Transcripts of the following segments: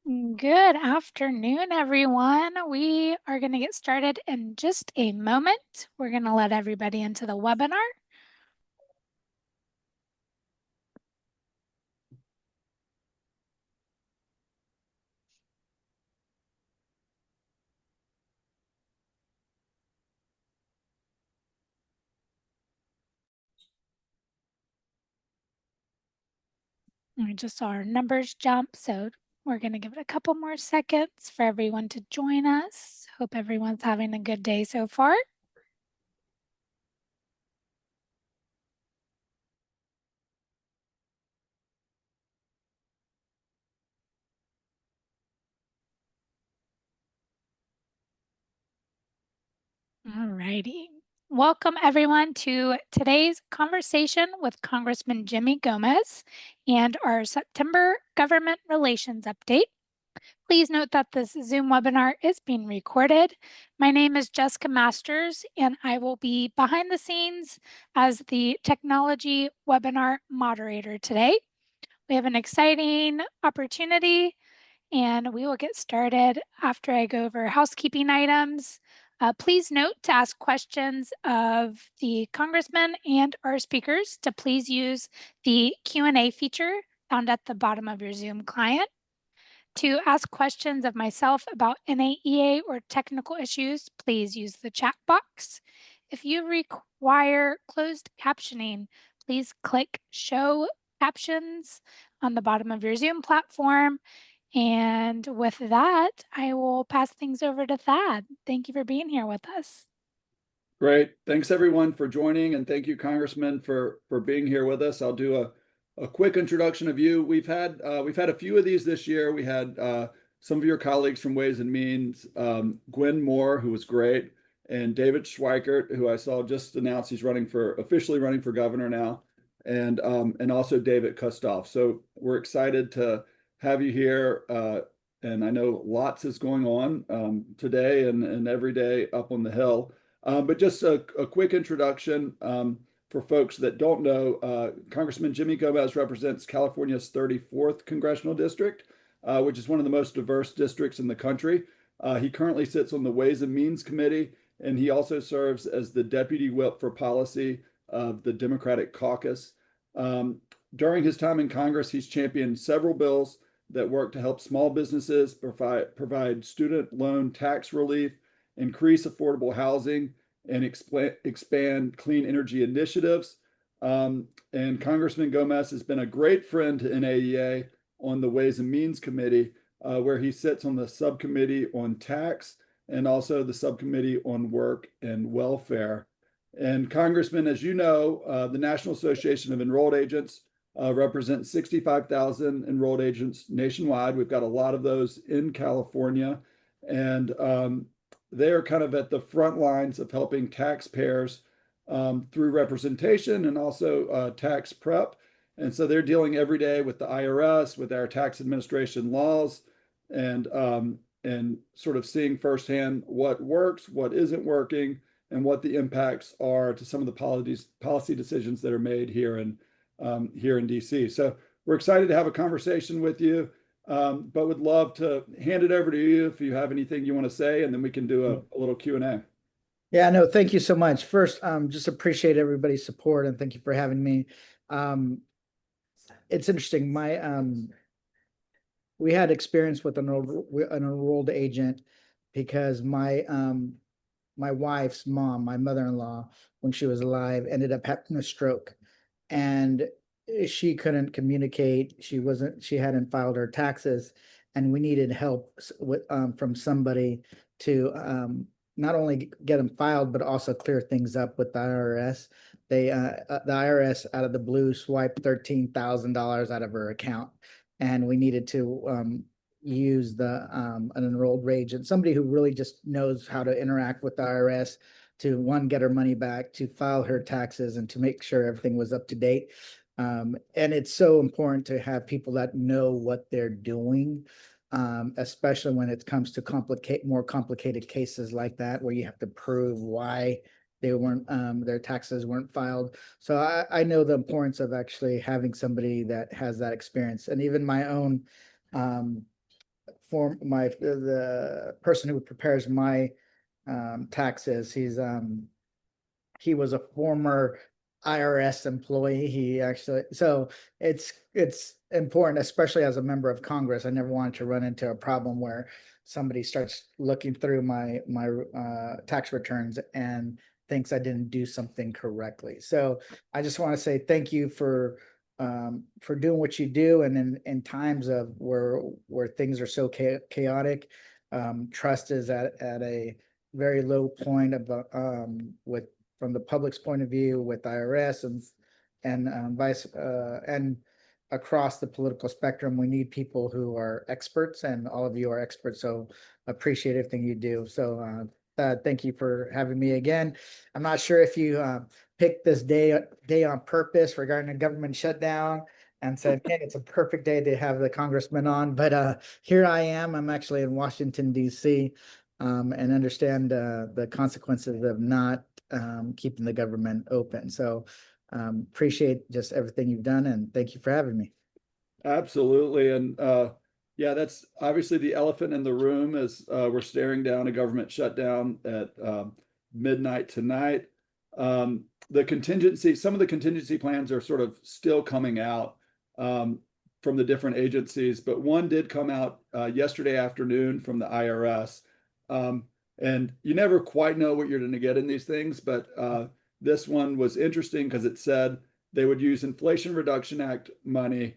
Good afternoon, everyone. We are going to get started in just a moment. We're going to let everybody into the webinar. I just saw our numbers jump, so we're going to give it a couple more seconds for everyone to join us. Hope everyone's having a good day so far. All righty. Welcome everyone to today's conversation with Congressman Jimmy Gomez and our September government relations update. Please note that this Zoom webinar is being recorded. My name is Jessica Masters, and I will be behind the scenes as the technology webinar moderator today. We have an exciting opportunity, and we will get started after I go over housekeeping items. Please note to ask questions of the congressman and our speakers to please use the Q&A feature found at the bottom of your Zoom client. To ask questions of myself about NAEA or technical issues, please use the chat box. If you require closed captioning, please click Show Captions on the bottom of your Zoom platform. And with that, I will pass things over to Thad. Thank you for being here with us. Great. Thanks everyone for joining, and thank you, Congressman, for being here with us. I'll do a quick introduction of you. We've had a few of these this year. We had some of your colleagues from Ways and Means, Gwen Moore, who was great, and David Schweikert, who I saw just announced he's officially running for governor now, and also David Kustoff. So we're excited to have you here. And I know lots is going on today and every day up on the Hill. But just a quick introduction for folks that don't know, Congressman Jimmy Gomez represents California's 34th Congressional District, which is one of the most diverse districts in the country. He currently sits on the Ways and Means Committee, and he also serves as the Deputy Whip for Policy of the Democratic Caucus. During his time in Congress, he's championed several bills that work to help small businesses provide student loan tax relief, increase affordable housing, and expand clean energy initiatives. And Congressman Gomez has been a great friend to NAEA on the Ways and Means Committee, where he sits on the subcommittee on tax and also the subcommittee on work and welfare. And Congressman, as you know, the National Association of Enrolled Agents represents 65,000 enrolled agents nationwide. We've got a lot of those in California, and they are kind of at the front lines of helping taxpayers through representation and also tax prep. And so they're dealing every day with the IRS, with our tax administration laws, and sort of seeing firsthand what works, what isn't working, and what the impacts are to some of the policy decisions that are made here in DC. So we're excited to have a conversation with you. But would love to hand it over to you if you have anything you want to say, and then we can do a little Q&A. Yeah, no, thank you so much. First, just appreciate everybody's support, and thank you for having me. It's interesting. We had experience with an enrolled agent because my wife's mom, my mother-in-law, when she was alive, ended up having a stroke, and she couldn't communicate. She hadn't filed her taxes, and we needed help from somebody to not only get them filed, but also clear things up with the IRS. The IRS out of the blue swiped $13,000 out of her account, and we needed to use an enrolled agent, somebody who really just knows how to interact with the IRS to, one, get her money back, to file her taxes, and to make sure everything was up to date. And it's so important to have people that know what they're doing, especially when it comes to more complicated cases like that, where you have to prove why their taxes weren't filed. So I know the importance of actually having somebody that has that experience. And even my own the person who prepares my taxes. He was a former IRS employee. He actually, so it's important, especially as a member of Congress. I never wanted to run into a problem where somebody starts looking through my tax returns and thinks I didn't do something correctly. So I just want to say thank you for doing what you do, and in times of where things are so chaotic, trust is at a very low point about with from the public's point of view with IRS and vice and across the political spectrum. We need people who are experts, and all of you are experts. So appreciate everything you do. So thank you for having me again. I'm not sure if you picked this day on purpose regarding the government shutdown and said, "Man, it's a perfect day to have the congressman on." But here I am. I'm actually in Washington, D.C., and understand the consequences of not keeping the government open. So appreciate just everything you've done, and thank you for having me. Absolutely. And yeah, that's obviously the elephant in the room as we're staring down a government shutdown at midnight tonight. Some of the contingency plans are sort of still coming out from the different agencies, but one did come out yesterday afternoon from the IRS. And you never quite know what you're going to get in these things, but this one was interesting because it said they would use Inflation Reduction Act money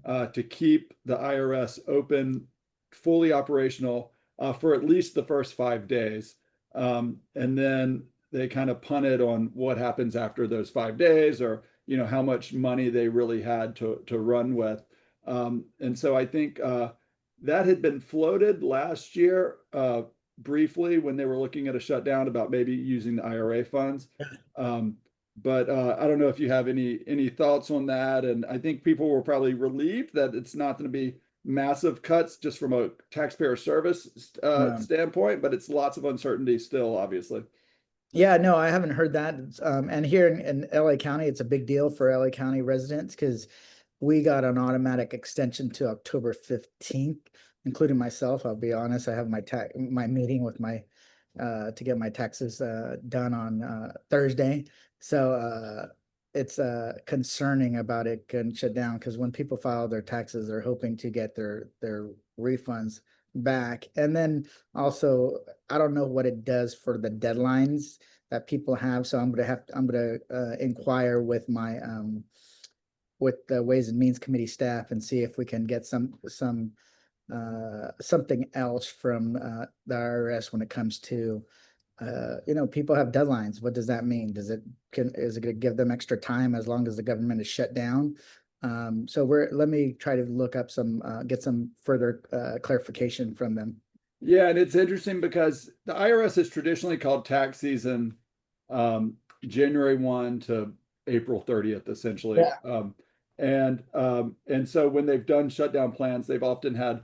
to keep the IRS open, fully operational for at least the first 5 days. And then they kind of punted on what happens after those 5 days, or how much money they really had to run with. And so I think that had been floated last year briefly when they were looking at a shutdown about maybe using the IRA funds. But I don't know if you have any thoughts on that. And I think people were probably relieved that it's not going to be massive cuts just from a taxpayer service standpoint, but it's lots of uncertainty still, obviously. Yeah, no, I haven't heard that. And here in LA County, it's a big deal for LA County residents because we got an automatic extension to October 15th, including myself. I'll be honest, I have my meeting with my to get my taxes done on Thursday. So it's concerning about it getting shut down, because when people file their taxes, they're hoping to get their refunds back. And then also, I don't know what it does for the deadlines that people have. So I'm gonna inquire with my with the Ways and Means Committee staff and see if we can get something else from the IRS when it comes to people have deadlines. What does that mean? Is it going to give them extra time as long as the government is shut down? So let me try to look up get some further clarification from them. Yeah, and it's interesting because the IRS is traditionally called tax season January 1 to April 30th, essentially. Yeah. And so when they've done shutdown plans, they've often had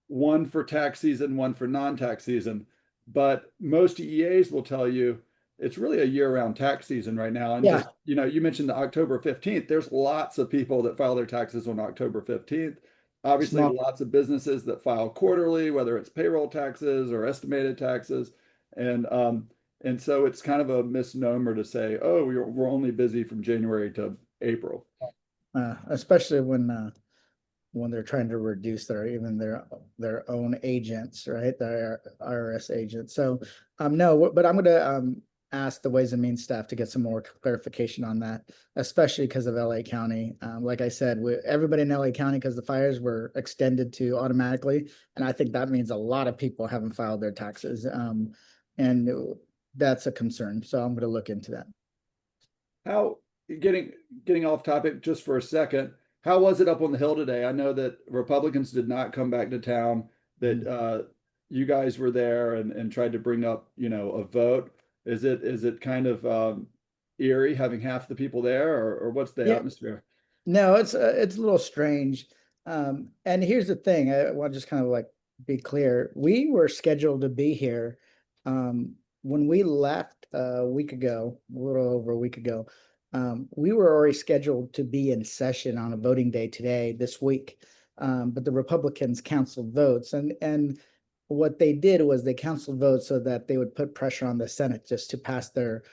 one for tax season, one for non-tax season. But most EAs will tell you it's really a year-round tax season right now. And just, you mentioned the October 15th. There's lots of people that file their taxes on October 15th. Obviously, lots of businesses that file quarterly, whether it's payroll taxes or estimated taxes. And so it's kind of a misnomer to say, oh, we're only busy from January to April. Especially when they're trying to reduce their own agents, right? Their IRS agents. So no, but I'm gonna ask the Ways and Means staff to get some more clarification on that, especially because of LA County. Like I said, everybody in LA County, because the fires were extended to automatically, and I think that means a lot of people haven't filed their taxes, and that's a concern. So I'm going to look into that. How getting off topic just for a second? How was it up on the Hill today? I know that Republicans did not come back to town, that you guys were there and tried to bring up, a vote. Is it kind of eerie having half the people there, or what's the atmosphere? No, it's a little strange. And here's the thing, I want to just kind of like be clear. We were scheduled to be here when we left a week ago, a little over a week ago. We were already scheduled to be in session on a voting day this week. but the Republicans canceled votes, and what they did was they canceled votes so that they would put pressure on the Senate just to pass their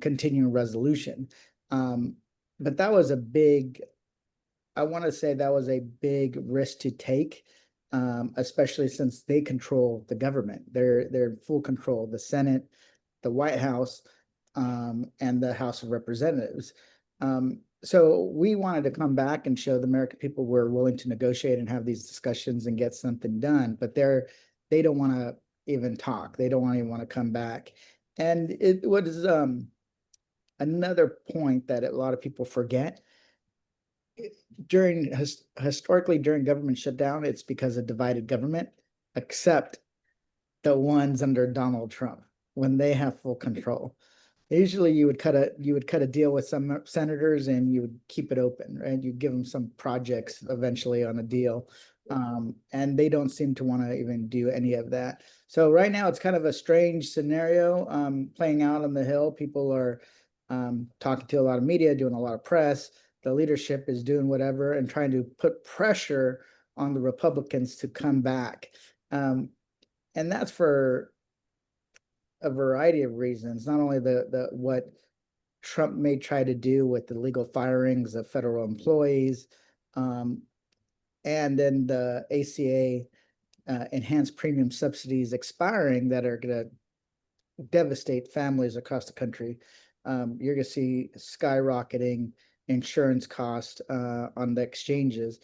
continuing resolution. But that was a big, I want to say that was a big risk to take, especially since they control the government. They're in full control, the Senate, the White House, and the House of Representatives. So we wanted to come back and show the American people we're willing to negotiate and have these discussions and get something done, but they don't want to even talk. They don't even want to come back. And it was another point that a lot of people forget. Historically during government shutdown, it's because of divided government, except the ones under Donald Trump when they have full control. Usually you would cut a deal with some senators and you would keep it open, right? You give them some projects eventually on a deal. And they don't seem to want to even do any of that. So right now it's kind of a strange scenario playing out on the Hill. People are talking to a lot of media, doing a lot of press. The leadership is doing whatever and trying to put pressure on the Republicans to come back. And that's for a variety of reasons, not only the what Trump may try to do with the legal firings of federal employees, and then the ACA enhanced premium subsidies expiring that are going to devastate families across the country. You're going to see skyrocketing insurance costs on the exchanges.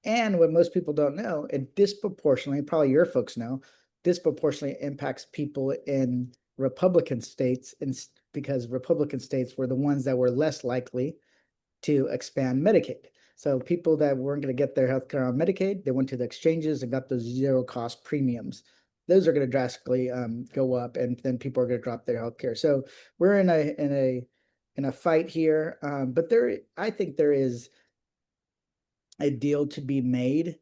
And what most people don't know, it disproportionately, probably your folks know, disproportionately impacts people in Republican states, because Republican states were the ones that were less likely to expand Medicaid. So people that weren't going to get their health care on Medicaid, they went to the exchanges and got those zero cost premiums. Those are going to drastically go up, and then people are going to drop their health care. So we're in a fight here, but I think there is a deal to be made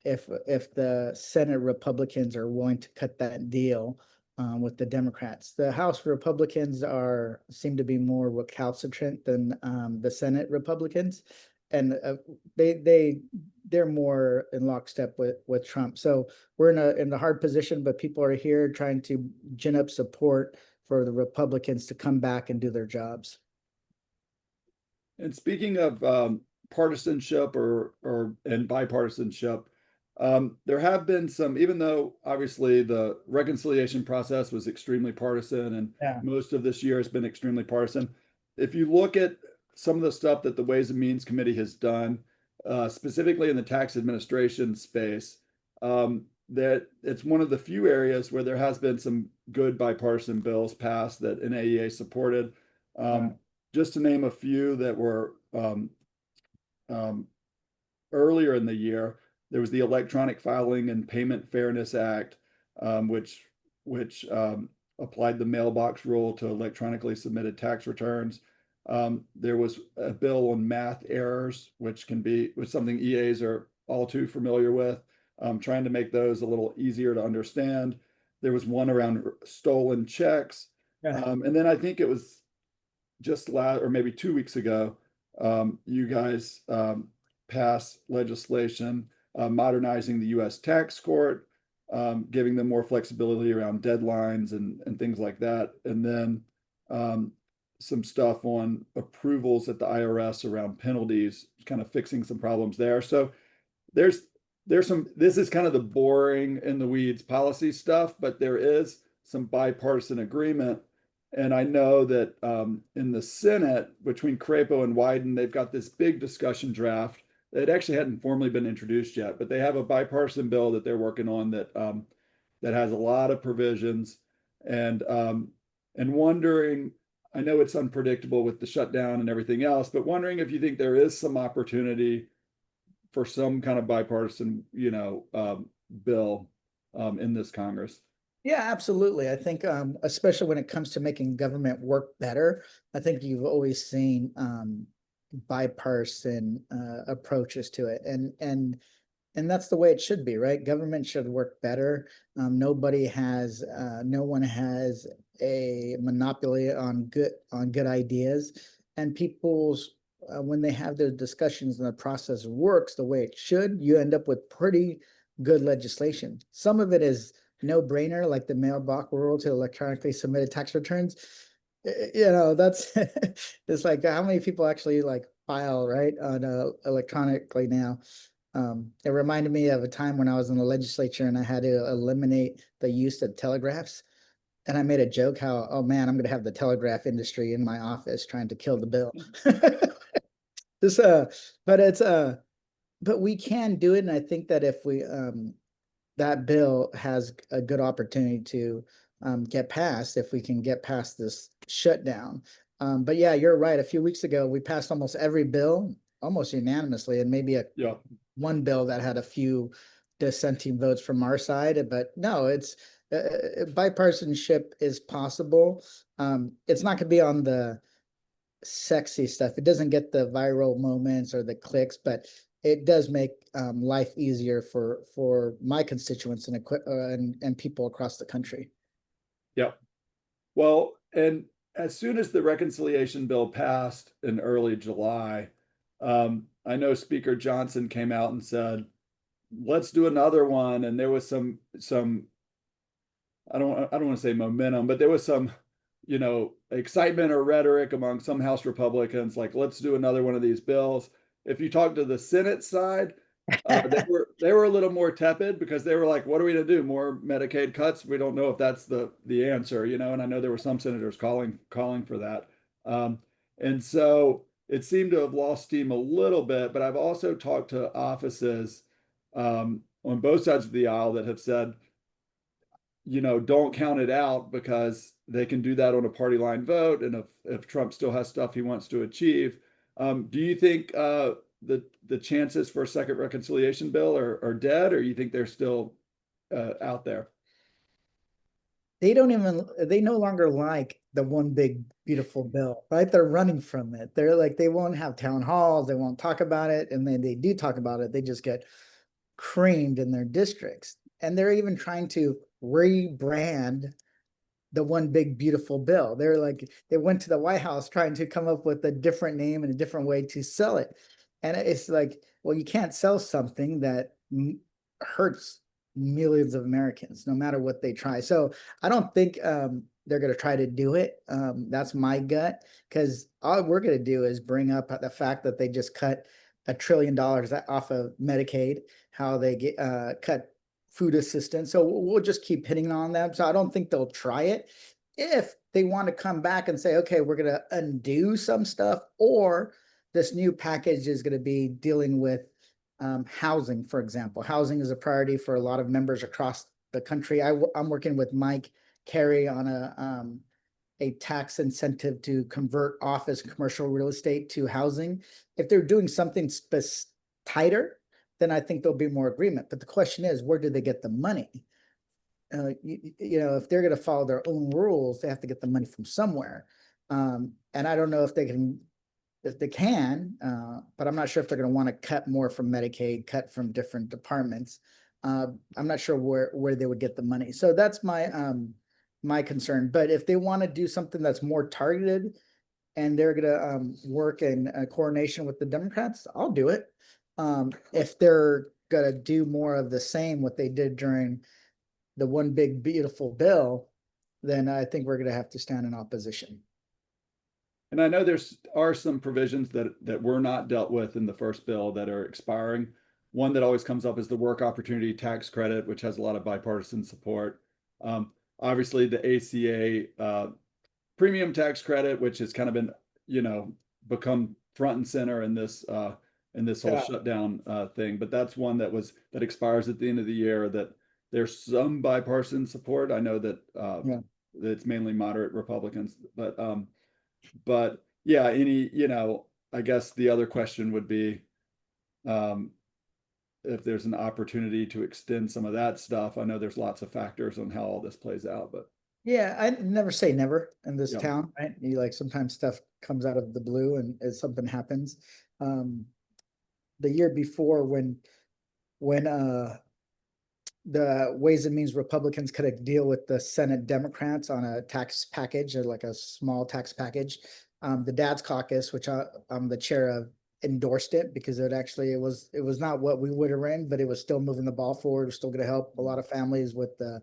if the Senate Republicans are willing to cut that deal with the Democrats. The House Republicans seem to be more recalcitrant than the Senate Republicans, and they're more in lockstep with Trump. So we're in a hard position, but people are here trying to gin up support for the Republicans to come back and do their jobs. And speaking of partisanship and bipartisanship, there have been some, even though obviously the reconciliation process was extremely partisan and most of this year has been extremely partisan. If you look at some of the stuff that the Ways and Means Committee has done, specifically in the tax administration space, that it's one of the few areas where there has been some good bipartisan bills passed that NAEA supported. Just to name a few that were earlier in the year, there was the Electronic Filing and Payment Fairness Act, which applied the mailbox rule to electronically submitted tax returns. There was a bill on math errors, which something EAs are all too familiar with, trying to make those a little easier to understand. There was one around stolen checks. And then I think it was just or maybe 2 weeks ago, you guys passed legislation modernizing the U.S. tax court, giving them more flexibility around deadlines and things like that. And then some stuff on approvals at the IRS around penalties, kind of fixing some problems there. So there's this is kind of the boring in the weeds policy stuff, but there is some bipartisan agreement. And I know that in the Senate, between Crapo and Wyden, they've got this big discussion draft that actually hadn't formally been introduced yet, but they have a bipartisan bill that they're working on that has a lot of provisions. And wondering, I know it's unpredictable with the shutdown and everything else, but wondering if you think there is some opportunity for some kind of bipartisan, bill in this Congress. Yeah, absolutely. I think, especially when it comes to making government work better, I think you've always seen bipartisan approaches to it, and that's the way it should be, right? Government should work better. No one has a monopoly on good ideas, and people's when they have their discussions and the process works the way it should, you end up with pretty good legislation. Some of it is no brainer, like the mailbox rule to electronically submitted tax returns. You know, that's it's like how many people actually like file right on electronically now. It reminded me of a time when I was in the legislature and I had to eliminate the use of telegraphs. And I made a joke how, oh man, I'm going to have the telegraph industry in my office trying to kill the bill. This, but it's, but we can do it. And I think that if we, that bill has a good opportunity to get passed if we can get past this shutdown. But yeah, you're right. A few weeks ago, we passed almost every bill almost unanimously, and maybe Yeah. one bill that had a few dissenting votes from our side. But no, it's bipartisanship is possible. It's not going to be on the sexy stuff. It doesn't get the viral moments or the clicks, but it does make life easier for my constituents and people across the country. Yep. Well, and as soon as the reconciliation bill passed in early July, I know Speaker Johnson came out and said, "Let's do another one." And there was some I don't want to say momentum, but there was some, excitement or rhetoric among some House Republicans, like, let's do another one of these bills. If you talk to the Senate side, they were a little more tepid because they were like, what are we to do? More Medicaid cuts? We don't know if that's the answer, and I know there were some senators calling for that. And so it seemed to have lost steam a little bit, but I've also talked to offices on both sides of the aisle that have said, don't count it out because they can do that on a party line vote. And if Trump still has stuff he wants to achieve, do you think the chances for a second reconciliation bill are dead, or you think they're still out there? They no longer like the one big beautiful bill, right? They're running from it. They're like, they won't have town halls, they won't talk about it. And then they do talk about it, they just get creamed in their districts. And they're even trying to rebrand the one big beautiful bill. They're like, they went to the White House trying to come up with a different name and a different way to sell it. And it's like, well, you can't sell something that hurts millions of Americans, no matter what they try. So I don't think they're going to try to do it. That's my gut, because all we're going to do is bring up the fact that they just cut $1 trillion off of Medicaid, how they get cut food assistance. So we'll just keep hitting on them. So I don't think they'll try it. If they want to come back and say, okay, we're going to undo some stuff, or this new package is going to be dealing with housing, for example. Housing is a priority for a lot of members across the country. I'm working with Mike Carey on a tax incentive to convert office commercial real estate to housing. If they're doing something tighter, then I think there'll be more agreement. But the question is, where do they get the money? If they're going to follow their own rules, they have to get the money from somewhere. And I don't know if they can, but I'm not sure if they're going to want to cut more from Medicaid, cut from different departments. I'm not sure where they would get the money. So that's my concern. But if they want to do something that's more targeted and they're going to work in coordination with the Democrats, I'll do it. If they're going to do more of the same, what they did during the one big beautiful bill, then I think we're going to have to stand in opposition. And I know are some provisions that were not dealt with in the first bill that are expiring. One that always comes up is the work opportunity tax credit, which has a lot of bipartisan support. Obviously, the ACA premium tax credit, which has kind of been, become front and center in this whole shutdown thing. But that's one that expires at the end of the year. That there's some bipartisan support. I know that that it's mainly moderate Republicans, but yeah, I guess the other question would be if there's an opportunity to extend some of that stuff. I know there's lots of factors on how all this plays out, but yeah, I never say never in this town, right? You like sometimes stuff comes out of the blue and something happens. The year before when the Ways and Means Republicans could deal with the Senate Democrats on a tax package or like a small tax package, the Dad's Caucus, which I'm the chair of, endorsed it because it was not what we would have ran, but it was still moving the ball forward. It was still going to help a lot of families with the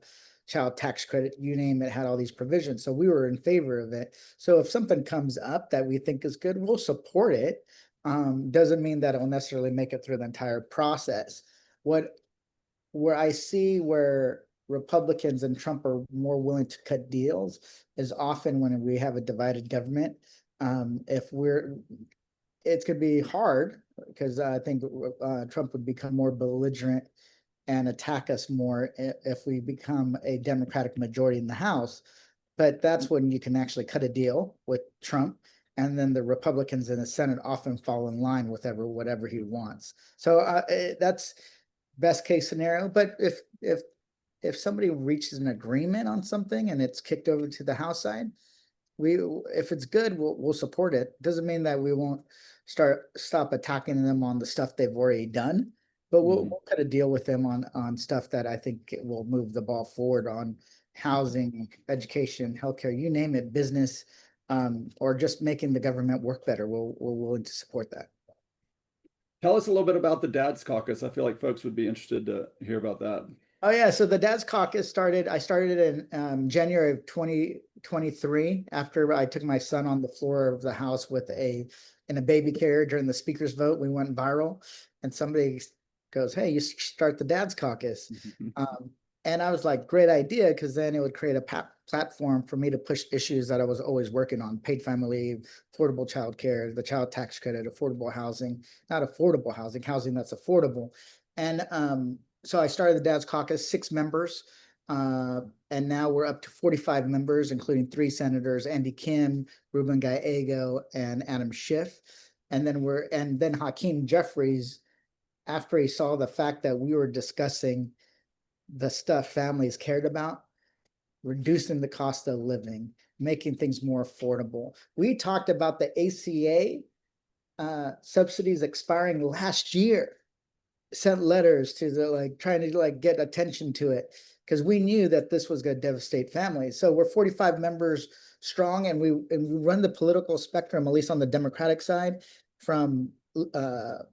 child tax credit, you name it, had all these provisions. So we were in favor of it. So if something comes up that we think is good, we'll support it. Doesn't mean that it will necessarily make it through the entire process. Where I see where Republicans and Trump are more willing to cut deals is often when we have a divided government. It's going to be hard because I think Trump would become more belligerent and attack us more if we become a Democratic majority in the House. But that's when you can actually cut a deal with Trump, and then the Republicans in the Senate often fall in line with whatever he wants. So that's best case scenario. But if somebody reaches an agreement on something and it's kicked over to the House side, if it's good, we'll support it. Doesn't mean that we won't stop attacking them on the stuff they've already done, but we'll cut a deal with them on stuff that I think will move the ball forward on housing, education, healthcare, you name it, business, or just making the government work better. We're willing to support that. Tell us a little bit about the Dad's Caucus. I feel like folks would be interested to hear about that. Oh yeah, so the Dad's Caucus I started in January of 2023 after I took my son on the floor of the House in a baby carrier during the speaker's vote. We went viral, and somebody goes, "Hey, you start the Dad's Caucus." And I was like, great idea, because then it would create a platform for me to push issues that I was always working on: paid family leave, affordable child care, the child tax credit, affordable housing, not affordable housing, housing that's affordable. And so I started the Dad's Caucus, 6 members, and now we're up to 45 members, including 3 senators: Andy Kim, Ruben Gallego, and Adam Schiff. And then Hakeem Jeffries, after he saw the fact that we were discussing the stuff families cared about, reducing the cost of living, making things more affordable. We talked about the ACA subsidies expiring last year, sent letters to trying to get attention to it, because we knew that this was going to devastate families. So we're 45 members strong, and we run the political spectrum, at least on the Democratic side, from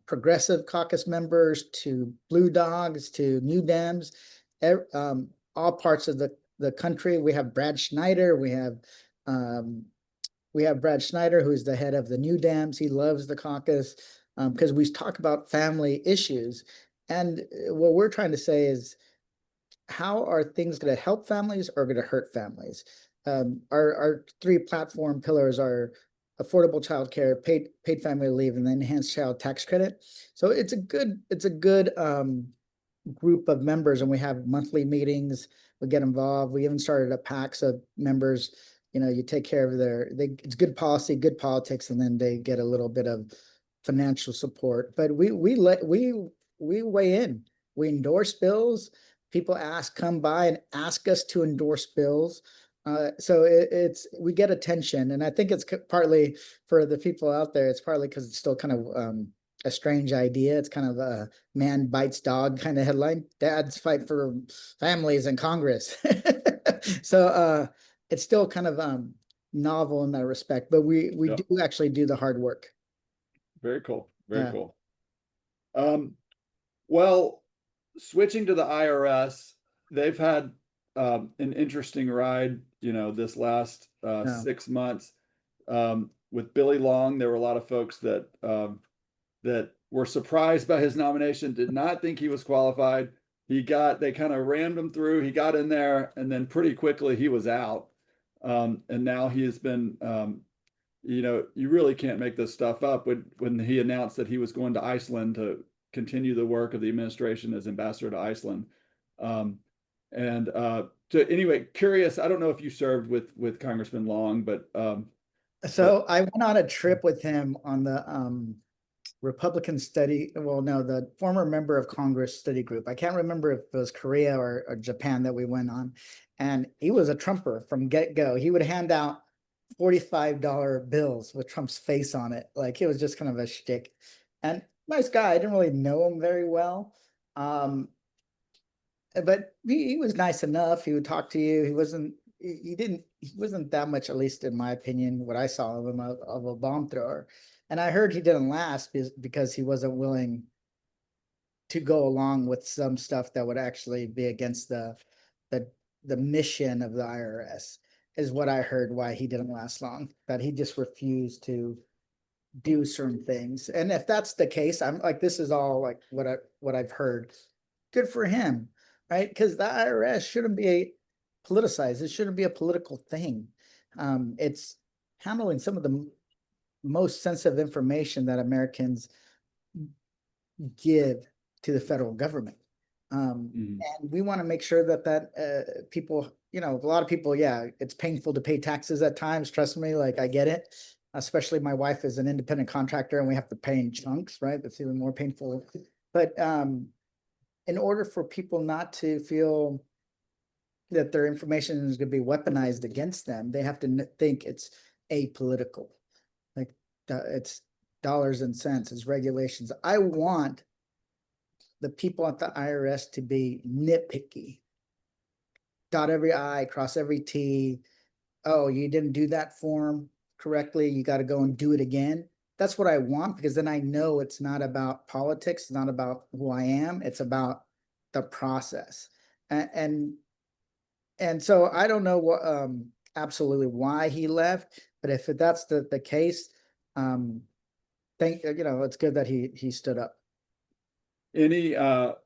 progressive caucus members to blue dogs to new Dems, all parts of the country. We have Brad Schneider. We have Brad Schneider, who's the head of the New Dems. He loves the caucus because we talk about family issues. And what we're trying to say is, how are things going to help families or going to hurt families? Our 3 platform pillars are affordable child care, paid family leave, and the enhanced child tax credit. So it's a good group of members, and we have monthly meetings. We get involved. We even started a PAC, so members, you take care of it's good policy, good politics, and then they get a little bit of financial support. But we weigh in. We endorse bills. People come by and ask us to endorse bills. So we get attention, and I think it's partly for the people out there. It's partly because it's still kind of a strange idea. It's kind of a man bites dog kind of headline. Dads fight for families in Congress. So it's still kind of novel in that respect, but we do actually do the hard work. Very cool. Very cool. Well, switching to the IRS, they've had an interesting ride, this last 6 months. With Billy Long, there were a lot of folks that were surprised by his nomination, did not think he was qualified. They kind of rammed him through. He got in there, and then pretty quickly he was out. And now he has been, you really can't make this stuff up. When he announced that he was going to Iceland to continue the work of the administration as ambassador to Iceland. Anyway, curious, I don't know if you served with Congressman Long, but so I went on a trip with him on the Republican the former member of Congress study group. I can't remember if it was Korea or Japan that we went on. And he was a Trumper from get-go. He would hand out $45 bills with Trump's face on it. It was just kind of a shtick. And nice guy. I didn't really know him very well. But he was nice enough. He would talk to you. He wasn't he wasn't that much, at least in my opinion, what I saw of him, of a bomb thrower. And I heard he didn't last because he wasn't willing to go along with some stuff that would actually be against the the mission of the IRS, is what I heard why he didn't last long, that he just refused to do certain things. And if that's the case, I'm like, this is all like what I've heard. Good for him, right? Because the IRS shouldn't be politicized. It shouldn't be a political thing. It's handling some of the most sensitive information that Americans give to the federal government. Mhm. And we want to make sure that people, a lot of people, yeah, it's painful to pay taxes at times. Trust me, like I get it. Especially my wife is an independent contractor and we have to pay in chunks, right? That's even more painful. But in order for people not to feel that their information is going to be weaponized against them, they have to think it's apolitical. Like it's dollars and cents, it's regulations. I want the people at the IRS to be nitpicky. Dot every I, cross every T. Oh, you didn't do that form correctly. You got to go and do it again. That's what I want, because then I know it's not about politics. It's not about who I am. It's about the process. And so I don't know what absolutely why he left, but if that's the case, it's good that he stood up. Any, have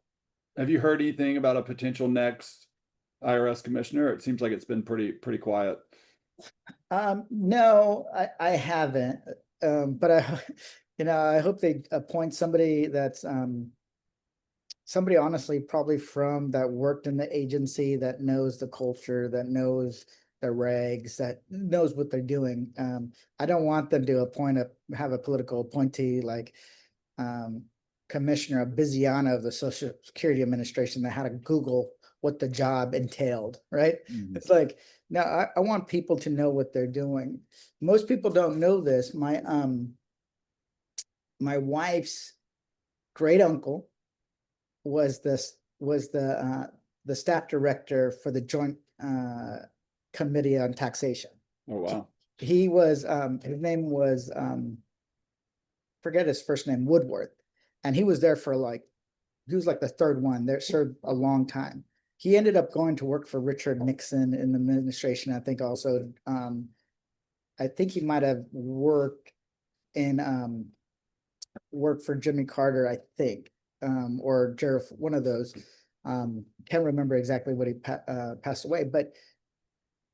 you heard anything about a potential next IRS commissioner? It seems like it's been pretty quiet. No, I haven't. But I hope they appoint somebody that's somebody honestly probably from that worked in the agency, that knows the culture, that knows the regs, that knows what they're doing. I don't want them to have a political appointee like Commissioner Biziano of the Social Security Administration that had to Google what the job entailed, right? Mhm. It's like, no, I want people to know what they're doing. Most people don't know this. My wife's great uncle was the staff director for the Joint Committee on Taxation. Oh, wow. He was his name was forget his first name, Woodworth, and he was there for he was like the third one there, served a long time. He ended up going to work for Richard Nixon in the administration. I think also I think he might have worked for Jimmy Carter, I think, or Gerald, one of those. Can't remember exactly what he passed away, but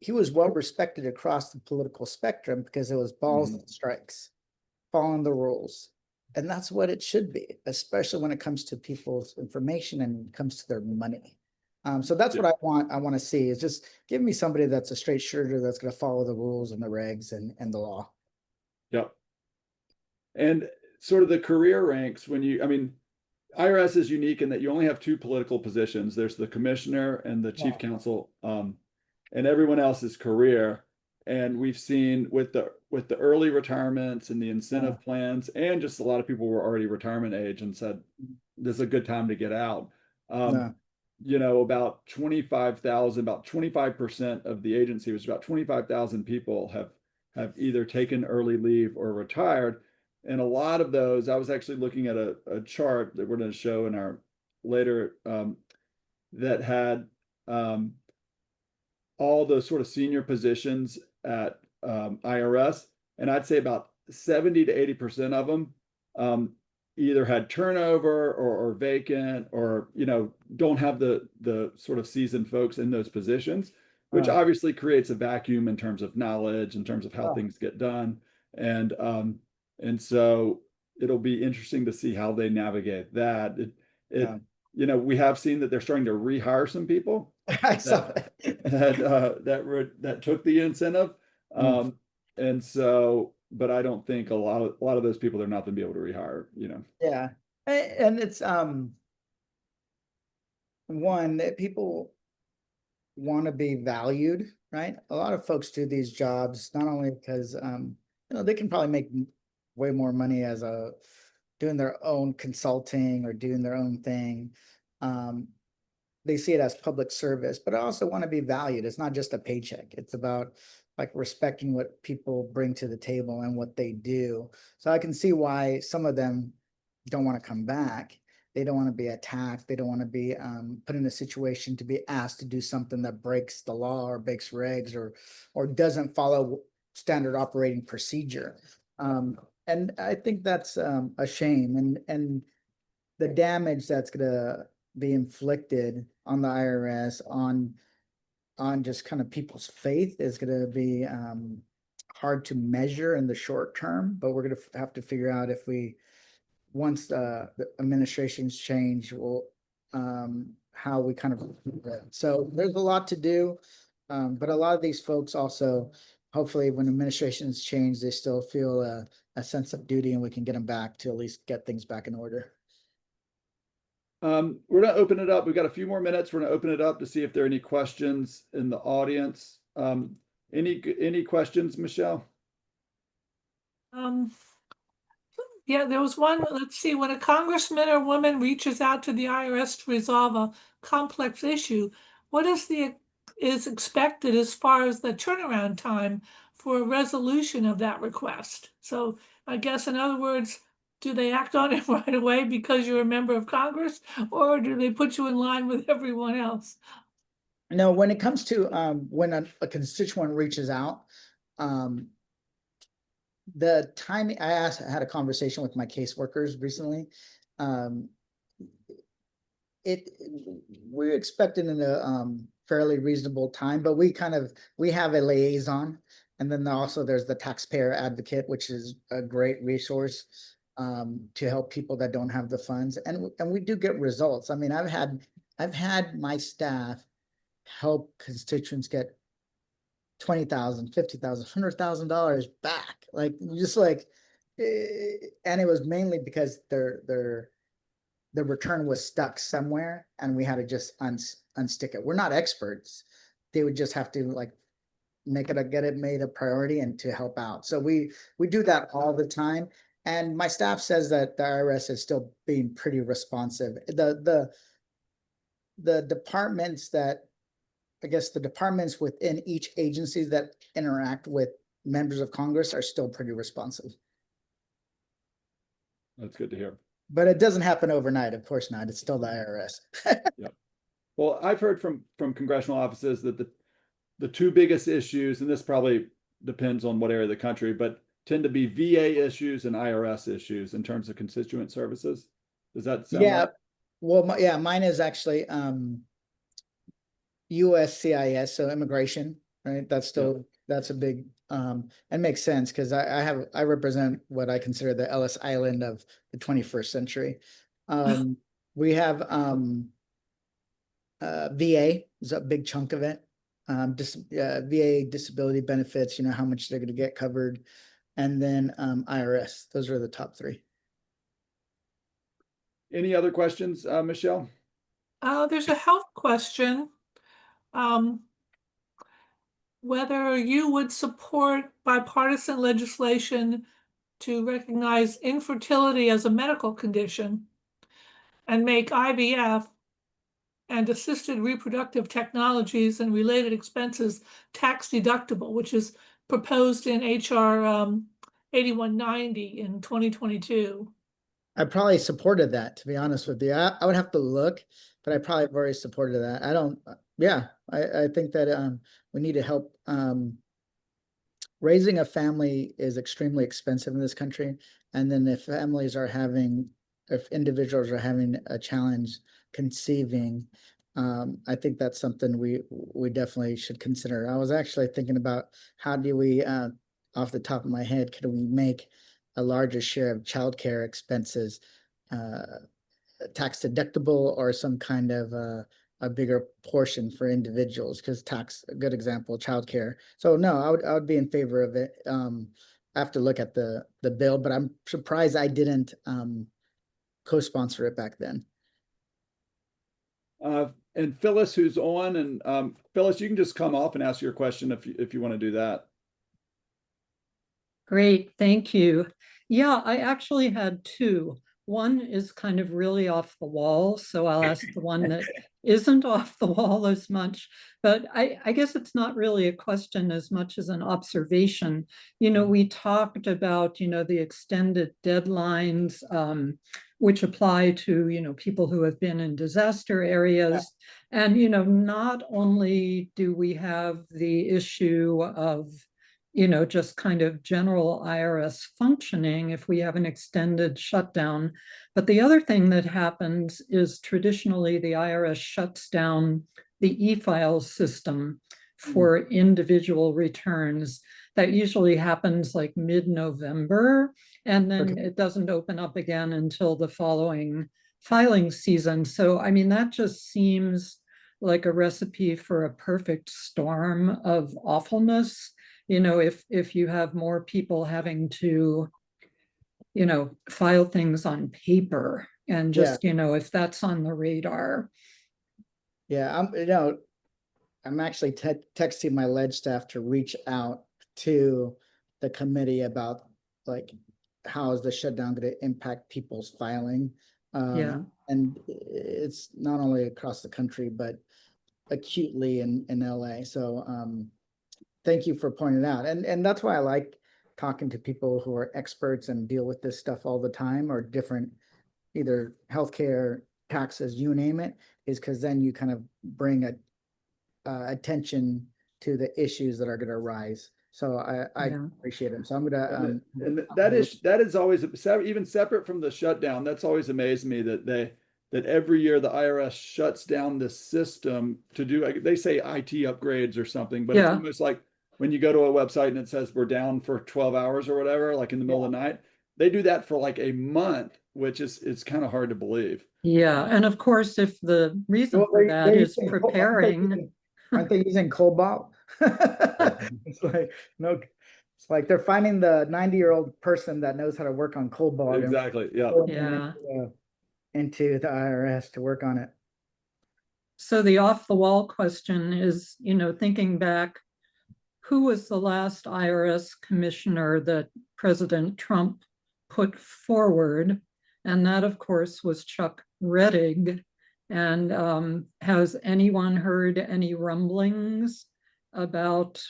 he was well respected across the political spectrum because it was balls and strikes, following the rules. And that's what it should be, especially when it comes to people's information and comes to their money. So that's what I want. I want to see is just give me somebody that's a straight shooter that's going to follow the rules and the regs and the law. Yep. And sort of the career ranks IRS is unique in that you only have two political positions. There's the commissioner and the chief counsel, and everyone else is career. And we've seen with the early retirements and the incentive plans, and just a lot of people were already retirement age and said, this is a good time to get out. About 25,000, about 25% of the agency, was about 25,000 people have either taken early leave or retired. And a lot of those, I was actually looking at a chart that we're going to show in our later that had all the sort of senior positions at IRS. And I'd say about 70 to 80% of them either had turnover or vacant, or don't have the sort of seasoned folks in those positions, which obviously creates a vacuum in terms of knowledge, in terms of how things get done. And so it'll be interesting to see how they navigate that. We have seen that they're starting to rehire some people I saw that took the incentive. And so, but I don't think a lot of those people, they're not going to be able to rehire, Yeah. And it's one that people want to be valued, right? A lot of folks do these jobs not only because they can probably make way more money as doing their own consulting or doing their own thing. they see it as public service, but I also want to be valued. It's not just a paycheck. It's about like respecting what people bring to the table and what they do. So I can see why some of them don't want to come back. They don't want to be attacked. They don't want to be put in a situation to be asked to do something that breaks the law or breaks regs or doesn't follow standard operating procedure. And I think that's a shame. And the damage that's going to be inflicted on the IRS on just kind of people's faith is going to be hard to measure in the short term. But we're going to have to figure out if we, once the administrations change, will how we kind of. So there's a lot to do, but a lot of these folks also, hopefully, when administrations change, they still feel a sense of duty, and we can get them back to at least get things back in order. We're gonna open it up. We've got a few more minutes. We're gonna open it up to see if there are any questions in the audience. Any questions, Michelle? Yeah, there was one. Let's see. When a congressman or woman reaches out to the IRS to resolve a complex issue, what is expected as far as the turnaround time for a resolution of that request? So I guess, in other words, do they act on it right away because you're a member of Congress, or do they put you in line with everyone else? No, when it comes to when a constituent reaches out, the timing, I had a conversation with my caseworkers recently. We're expecting in a fairly reasonable time, but we have a liaison, and then also there's the taxpayer advocate, which is a great resource to help people that don't have the funds, and we do get results. I mean, I've had my staff help constituents get $20,000, $50,000, $100,000 back. Like, just like, and it was mainly because their return was stuck somewhere, and we had to just unstick it. We're not experts. They would just have to like get it made a priority and to help out. So we do that all the time. And my staff says that the IRS is still being pretty responsive. The departments that, I guess the departments within each agency that interact with members of Congress are still pretty responsive. That's good to hear. But it doesn't happen overnight. Of course not. It's still the IRS. Yep. Well, I've heard from congressional offices that the two biggest issues, and this probably depends on what area of the country, but tend to be VA issues and IRS issues in terms of constituent services. Does that sound right? Well, yeah, mine is actually USCIS, so immigration, right? That's still, that's a big, and makes sense because I represent what I consider the Ellis Island of the 21st century. We have VA is a big chunk of it. VA disability benefits, you know, how much they're going to get covered. And then IRS, those are the top three. Any other questions, Michelle? There's a health question. Whether you would support bipartisan legislation to recognize infertility as a medical condition and make IVF and assisted reproductive technologies and related expenses tax deductible, which is proposed in HR 8190 in 2022. I probably supported that, to be honest with you. I would have to look, but I probably have already supported that. I think that we need to help. Raising a family is extremely expensive in this country. And then if individuals are having a challenge conceiving, I think that's something we definitely should consider. I was actually thinking about how do we, off the top of my head, could we make a larger share of childcare expenses tax deductible, or some kind of a bigger portion for individuals, because a good example, childcare. So no, I would be in favor of it. I have to look at the bill, but I'm surprised I didn't co-sponsor it back then. And Phyllis, who's on, and Phyllis, you can just come off and ask your question if you want to do that. Great, thank you. Yeah, I actually had two. One is kind of really off the wall, so I'll ask the one that isn't off the wall as much. But I guess it's not really a question as much as an observation. You know, we talked about, you know, the extended deadlines, which apply to, you know, people who have been in disaster areas. And, you know, not only do we have the issue of, you know, just kind of general IRS functioning if we have an extended shutdown. But the other thing that happens is traditionally the IRS shuts down the e-file system for individual returns. That usually happens like mid-November, and then it doesn't open up again until the following filing season. So, I mean, that just seems like a recipe for a perfect storm of awfulness. You know, if you have more people having to, you know, file things on paper, and just, you know, if that's on the radar. Yeah, you know, I'm actually texting my ledge staff to reach out to the committee about like how is the shutdown going to impact people's filing. And it's not only across the country, but acutely in LA. So thank you for pointing it out. And that's why I like talking to people who are experts and deal with this stuff all the time, or different, either healthcare, taxes, you name it, is because then you kind of bring attention to the issues that are going to arise. So I appreciate it. So I'm gonna and that is always even separate from the shutdown. That's always amazed me that every year the IRS shuts down the system to do, they say IT upgrades or something, but it's almost like when you go to a website and it says we're down for 12 hours or whatever, like in the middle of the night, they do that for like a month, which is, it's kind of hard to believe. Yeah, and of course, if the reason for that is preparing. Aren't they using Cobalt? It's like, no, it's like they're finding the 90-year-old person that knows how to work on Cobalt. Exactly. Yeah. Into the IRS to work on it. So the off the wall question is, you know, thinking back, who was the last IRS commissioner that President Trump put forward? And that, of course, was Chuck Rettig. And has anyone heard any rumblings about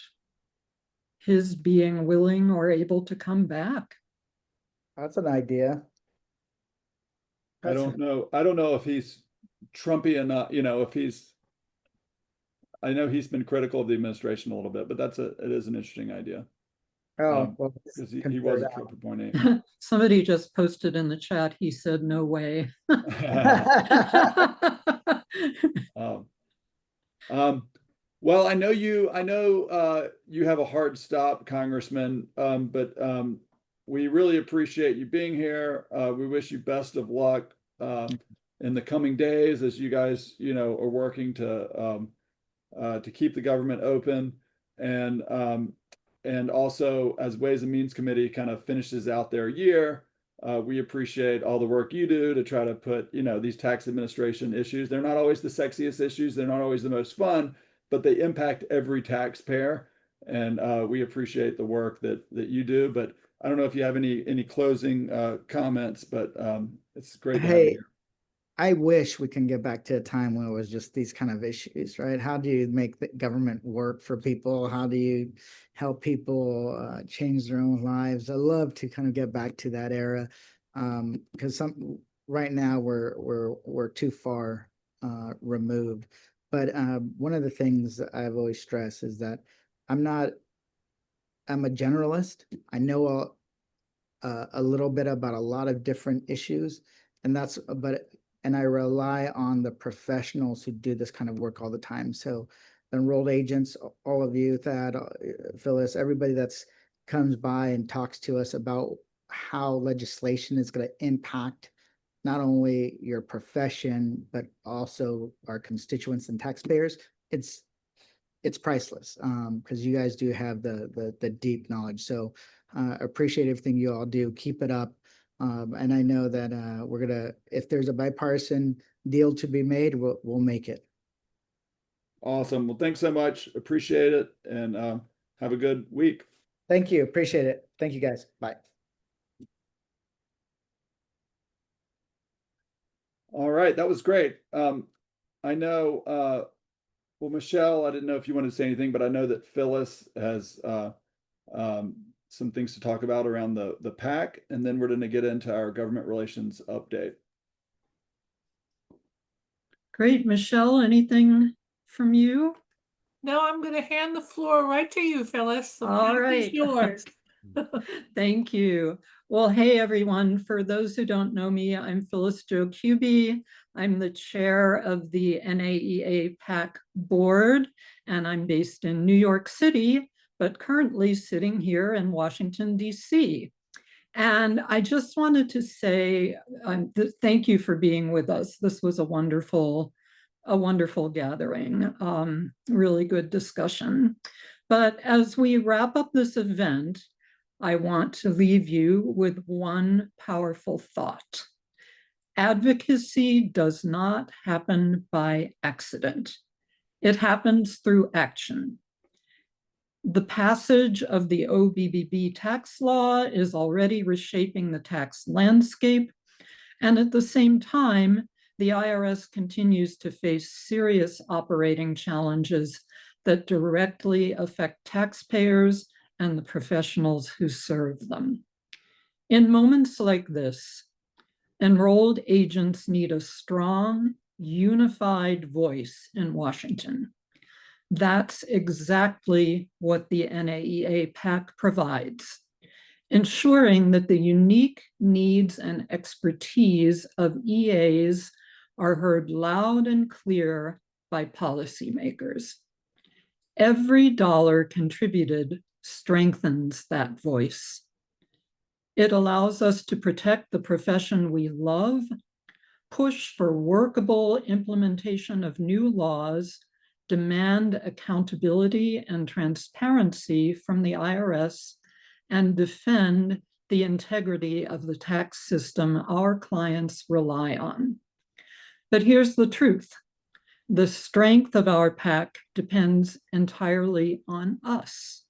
his being willing or able to come back? That's an idea. I don't know. I don't know if he's Trumpy enough, you know, if he's, I know he's been critical of the administration a little bit, but it is an interesting idea. Oh, well, because he was a Trump appointee. Somebody just posted in the chat, he said, no way. Well, I know you have a hard stop, Congressman, but we really appreciate you being here. We wish you best of luck in the coming days as you guys, you know, are working to keep the government open, and also as Ways and Means Committee kind of finishes out their year. We appreciate all the work you do to try to put, you know, these tax administration issues. They're not always the sexiest issues. They're not always the most fun, but they impact every taxpayer. And we appreciate the work that you do. But I don't know if you have any closing comments, but it's great to have you here. I wish we can get back to a time when it was just these kind of issues, right? How do you make the government work for people? How do you help people change their own lives? I love to kind of get back to that era, because right now we're too far removed. But one of the things that I've always stressed is that I'm a generalist. I know a little bit about a lot of different issues, and I rely on the professionals who do this kind of work all the time. So enrolled agents, all of you, Thad, Phyllis, everybody that's comes by and talks to us about how legislation is going to impact not only your profession, but also our constituents and taxpayers. It's priceless, because you guys do have the deep knowledge. So appreciate everything you all do. Keep it up. And I know that if there's a bipartisan deal to be made, we'll make it. Awesome. Well, thanks so much. Appreciate it. And have a good week. Thank you. Appreciate it. Thank you, guys. Bye. All right, that was great. I know, well, Michelle, I didn't know if you wanted to say anything, but I know that Phyllis has some things to talk about around the PAC, and then we're going to get into our government relations update. Great, Michelle, anything from you? No, I'm going to hand the floor right to you, Phyllis. The All mic right. is yours. Thank you. Well, hey, everyone. For those who don't know me, I'm Phyllis Jo Kuby. I'm the chair of the NAEA PAC board, and I'm based in New York City, but currently sitting here in Washington, D.C. And I just wanted to say thank you for being with us. This was a wonderful gathering, really good discussion. But as we wrap up this event, I want to leave you with one powerful thought. Advocacy does not happen by accident. It happens through action. The passage of the OBBB tax law is already reshaping the tax landscape, and at the same time, the IRS continues to face serious operating challenges that directly affect taxpayers and the professionals who serve them. In moments like this, enrolled agents need a strong, unified voice in Washington. That's exactly what the NAEA PAC provides, ensuring that the unique needs and expertise of EAs are heard loud and clear by policymakers. Every dollar contributed strengthens that voice. It allows us to protect the profession we love, push for workable implementation of new laws, demand accountability and transparency from the IRS, and defend the integrity of the tax system our clients rely on. But here's the truth. The strength of our PAC depends entirely on us,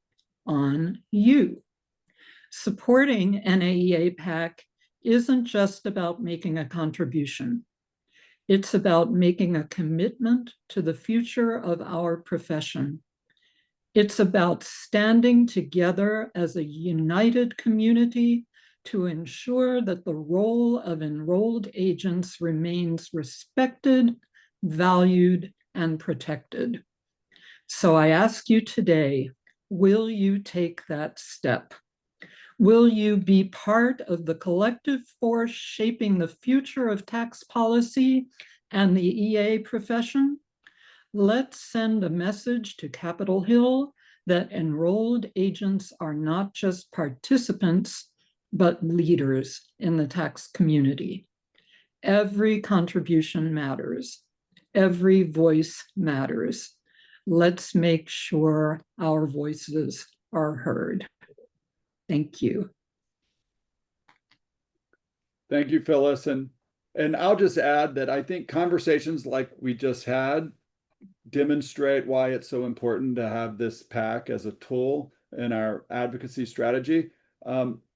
on you. Supporting NAEA PAC isn't just about making a contribution. It's about making a commitment to the future of our profession. It's about standing together as a united community to ensure that the role of enrolled agents remains respected, valued, and protected. So I ask you today, will you take that step? Will you be part of the collective force shaping the future of tax policy and the EA profession? Let's send a message to Capitol Hill that enrolled agents are not just participants, but leaders in the tax community. Every contribution matters. Every voice matters. Let's make sure our voices are heard. Thank you. Thank you, Phyllis. And I'll just add that I think conversations like we just had demonstrate why it's so important to have this PAC as a tool in our advocacy strategy.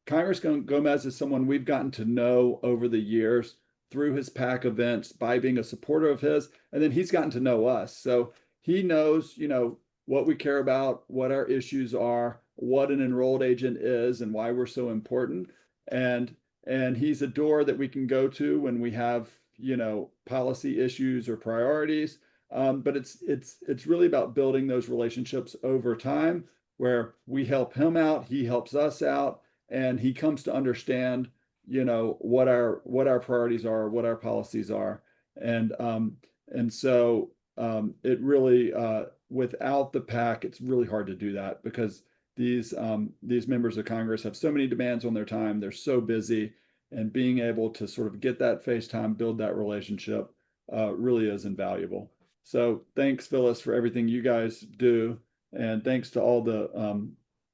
Congressman Gomez is someone we've gotten to know over the years through his PAC events by being a supporter of his, and then he's gotten to know us. So he knows, what we care about, what our issues are, what an enrolled agent is, and why we're so important. And he's a door that we can go to when we have, policy issues or priorities. But it's really about building those relationships over time where we help him out, he helps us out, and he comes to understand, what our priorities are, what our policies are. And so it really, without the PAC, it's really hard to do that because these members of Congress have so many demands on their time. They're so busy, and being able to sort of get that face time, build that relationship, really is invaluable. So thanks, Phyllis, for everything you guys do, and thanks to all the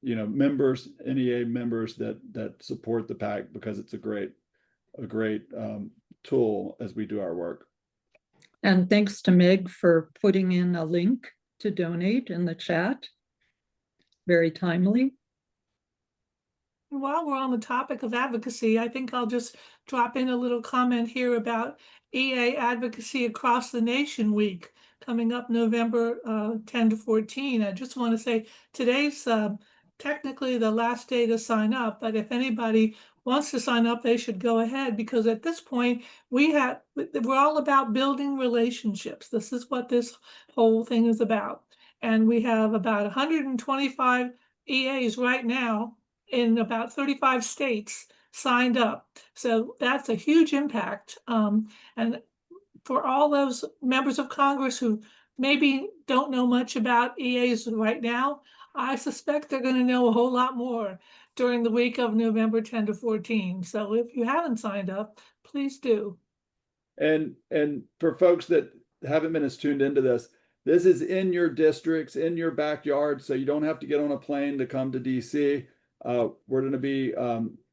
members, NEA members that support the PAC, because it's a great tool as we do our work. And thanks to Meg for putting in a link to donate in the chat. Very timely. While we're on the topic of advocacy, I think I'll just drop in a little comment here about EA Advocacy Across the Nation Week coming up November 10 to 14. I just want to say today's technically the last day to sign up, but if anybody wants to sign up, they should go ahead, because at this point we're all about building relationships. This is what this whole thing is about. And we have about 125 EAs right now in about 35 states signed up. So that's a huge impact. And for all those members of Congress who maybe don't know much about EAs right now, I suspect they're going to know a whole lot more during the week of November 10 to 14. So if you haven't signed up, please do. And for folks that haven't been as tuned into this is in your districts, in your backyard, so you don't have to get on a plane to come to DC. We're going to be,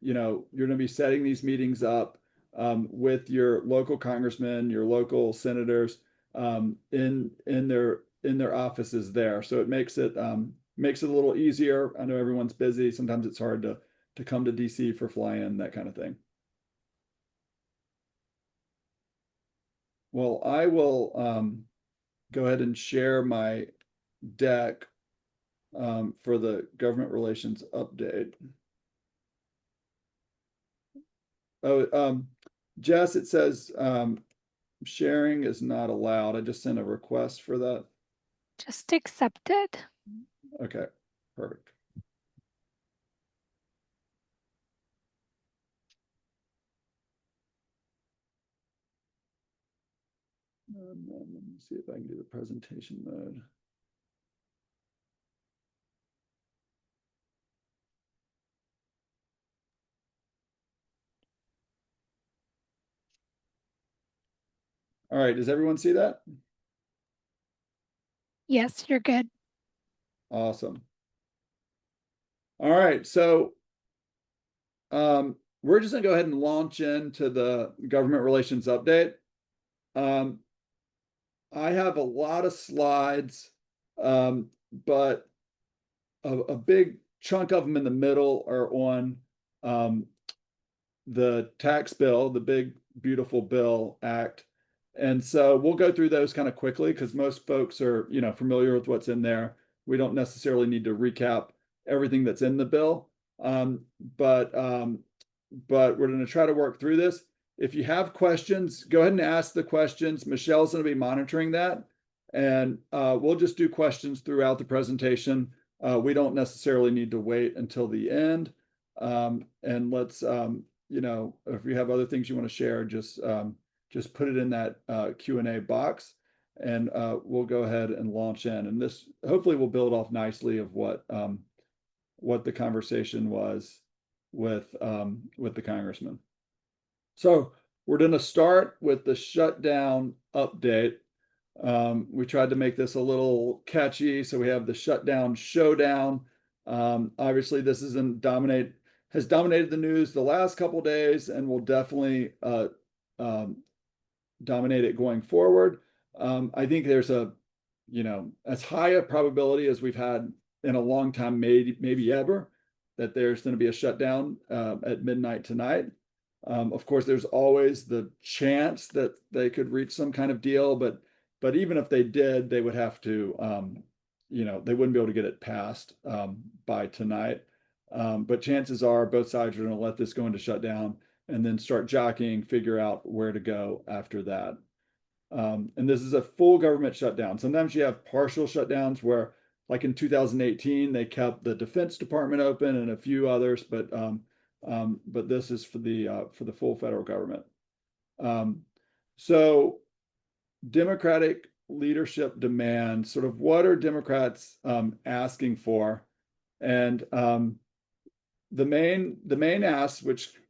you're going to be setting these meetings up with your local congressmen, your local senators in their offices there. So it makes it a little easier. I know everyone's busy. Sometimes it's hard to come to DC for fly-in, that kind of thing. Well, I will go ahead and share my deck for the government relations update. Oh, Jess, it says sharing is not allowed. I just sent a request for that. Just accepted. Okay, perfect. Let me see if I can do the presentation mode. All right, does everyone see that? Yes, you're good. Awesome. All right, so we're just gonna go ahead and launch into the government relations update. I have a lot of slides, but a big chunk of them in the middle are on the tax bill, the big beautiful bill act. And so we'll go through those kind of quickly because most folks are, familiar with what's in there. We don't necessarily need to recap everything that's in the bill. But we're going to try to work through this. If you have questions, go ahead and ask the questions. Michelle's going to be monitoring that. And we'll just do questions throughout the presentation. We don't necessarily need to wait until the end. And let's, if you have other things you want to share, just put it in that Q&A box, and we'll go ahead and launch in. And this hopefully will build off nicely of what the conversation was with the congressman. So we're going to start with the shutdown update. We tried to make this a little catchy, so we have the shutdown showdown. Obviously, this has dominated the news the last couple of days, and will definitely dominate it going forward. I think there's as high a probability as we've had in a long time, maybe ever, that there's going to be a shutdown at midnight tonight. Of course, there's always the chance that they could reach some kind of deal, but even if they did, they would have to, they wouldn't be able to get it passed by tonight. But chances are both sides are going to let this go into shutdown and then start jockeying, figure out where to go after that. And this is a full government shutdown. Sometimes you have partial shutdowns where, like in 2018, they kept the Defense Department open and a few others, but this is for the full federal government. So Democratic leadership demands, sort of what are Democrats asking for? And the main asks,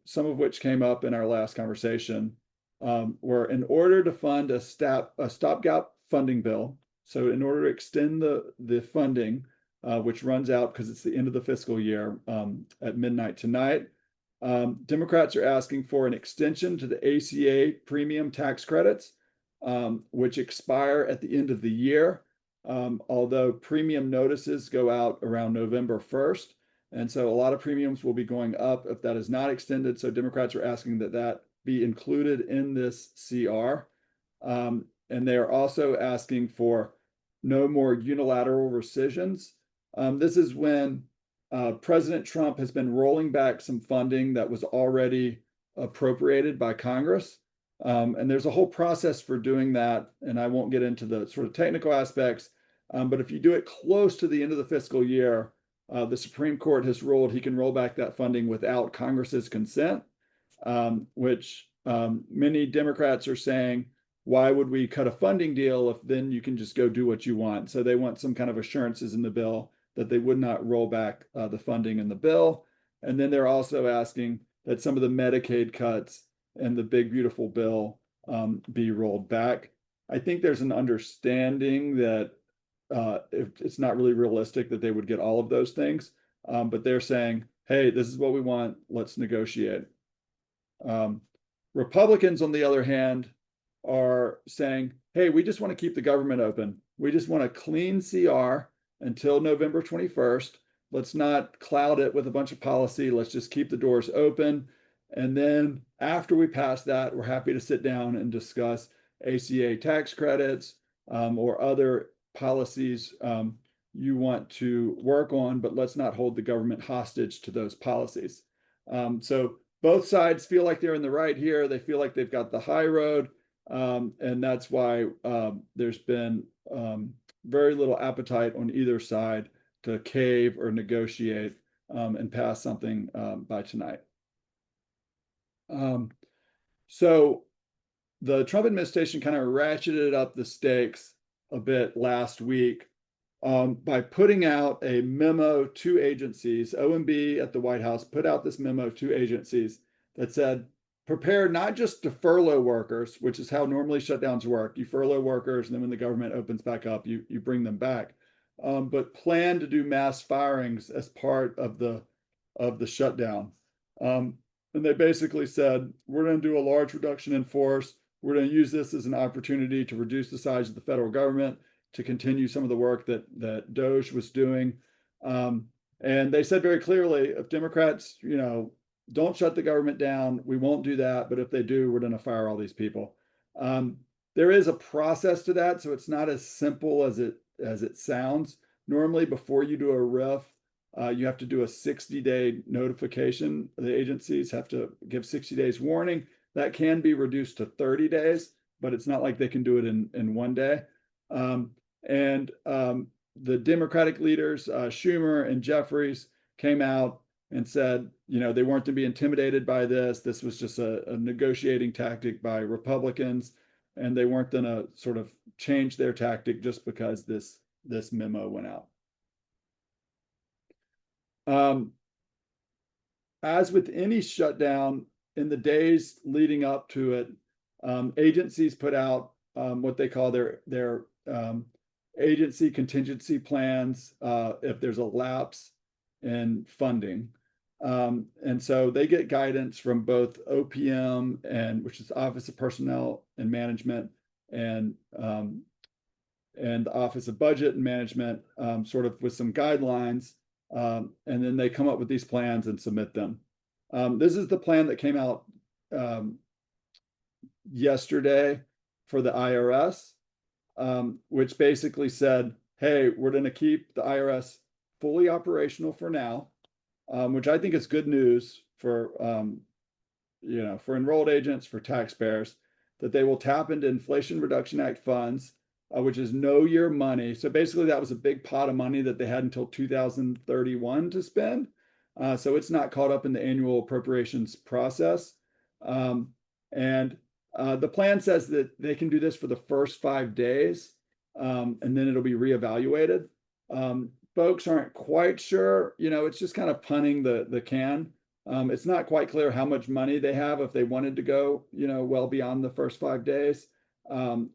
some of which came up in our last conversation, were in order to fund a stopgap funding bill. So in order to extend the funding, which runs out because it's the end of the fiscal year at midnight tonight, Democrats are asking for an extension to the ACA premium tax credits, which expire at the end of the year, although premium notices go out around November 1st. And so a lot of premiums will be going up if that is not extended. So Democrats are asking that that be included in this CR. And they are also asking for no more unilateral rescissions. This is when President Trump has been rolling back some funding that was already appropriated by Congress. And there's a whole process for doing that. And I won't get into the sort of technical aspects. But if you do it close to the end of the fiscal year, the Supreme Court has ruled he can roll back that funding without Congress's consent, which many Democrats are saying, why would we cut a funding deal if then you can just go do what you want? So they want some kind of assurances in the bill that they would not roll back the funding in the bill. And then they're also asking that some of the Medicaid cuts and the big, beautiful bill be rolled back. I think there's an understanding that it's not really realistic that they would get all of those things, but they're saying, hey, this is what we want, let's negotiate. Republicans, on the other hand, are saying, hey, we just want to keep the government open. We just want a clean CR until November 21st. Let's not cloud it with a bunch of policy. Let's just keep the doors open. And then after we pass that, we're happy to sit down and discuss ACA tax credits or other policies you want to work on, but let's not hold the government hostage to those policies. So both sides feel like they're in the right here. They feel like they've got the high road. And that's why there's been very little appetite on either side to cave or negotiate and pass something by tonight. So the Trump administration kind of ratcheted up the stakes a bit last week by putting out a memo to agencies. OMB at the White House put out this memo to agencies that said, prepare not just to furlough workers, which is how normally shutdowns work. You furlough workers, and then when the government opens back up, you bring them back. But plan to do mass firings as part of the shutdown. And they basically said, we're going to do a large reduction in force. We're going to use this as an opportunity to reduce the size of the federal government, to continue some of the work that DOJ was doing. And they said very clearly, if Democrats, don't shut the government down, we won't do that. But if they do, we're going to fire all these people. There is a process to that, so it's not as simple as it sounds. Normally, before you do a RIF, you have to do a 60-day notification. The agencies have to give 60 days warning. That can be reduced to 30 days, but it's not like they can do it in one day. And the Democratic leaders, Schumer and Jeffries, came out and said, they weren't to be intimidated by this. This was just a negotiating tactic by Republicans, and they weren't going to sort of change their tactic just because this memo went out. As with any shutdown, in the days leading up to it, agencies put out what they call their agency contingency plans if there's a lapse in funding. And so they get guidance from both OPM, which is Office of Personnel and Management, and the Office of Budget and Management, sort of with some guidelines. And then they come up with these plans and submit them. This is the plan that came out yesterday for the IRS, which basically said, hey, we're going to keep the IRS fully operational for now, which I think is good news for enrolled agents, for taxpayers, that they will tap into Inflation Reduction Act funds, which is no year money. So basically that was a big pot of money that they had until 2031 to spend. So it's not caught up in the annual appropriations process. And the plan says that they can do this for the first 5 days, and then it'll be reevaluated. Folks aren't quite sure, it's just kind of punting the can. It's not quite clear how much money they have if they wanted to go, well beyond the first 5 days,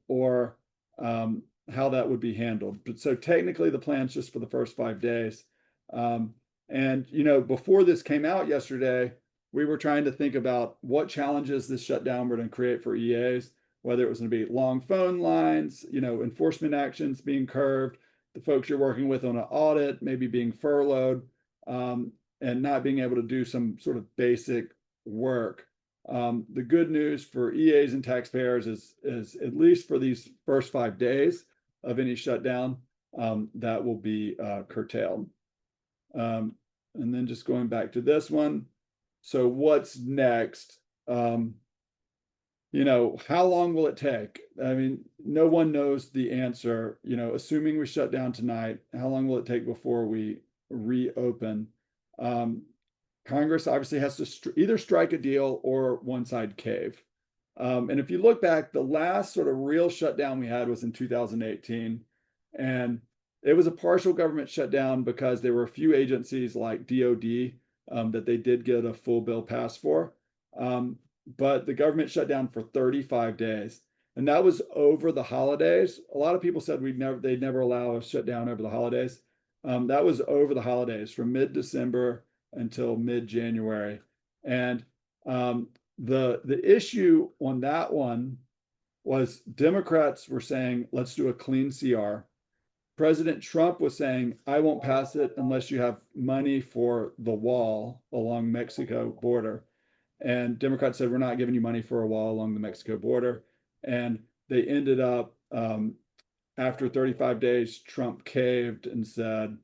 or how that would be handled. But so technically the plan's just for the first 5 days. And before this came out yesterday, we were trying to think about what challenges this shutdown were going to create for EAs, whether it was going to be long phone lines, enforcement actions being curbed, the folks you're working with on an audit maybe being furloughed. and not being able to do some sort of basic work. The good news for EAs and taxpayers is at least for these first 5 days of any shutdown, that will be curtailed. And then just going back to this one. So what's next? You know, how long will it take? I mean, no one knows the answer. You know, assuming we shut down tonight, how long will it take before we reopen? Congress obviously has to either strike a deal or one side cave. And if you look back, the last sort of real shutdown we had was in 2018. And it was a partial government shutdown because there were a few agencies like DOD that they did get a full bill passed for. But the government shut down for 35 days. And that was over the holidays. A lot of people said they'd never allow a shutdown over the holidays. That was over the holidays from mid-December until mid-January. And the issue on that one was Democrats were saying, let's do a clean CR. President Trump was saying, I won't pass it unless you have money for the wall along Mexico border. And Democrats said, we're not giving you money for a wall along the Mexico border. And they ended up, after 35 days, Trump caved and said,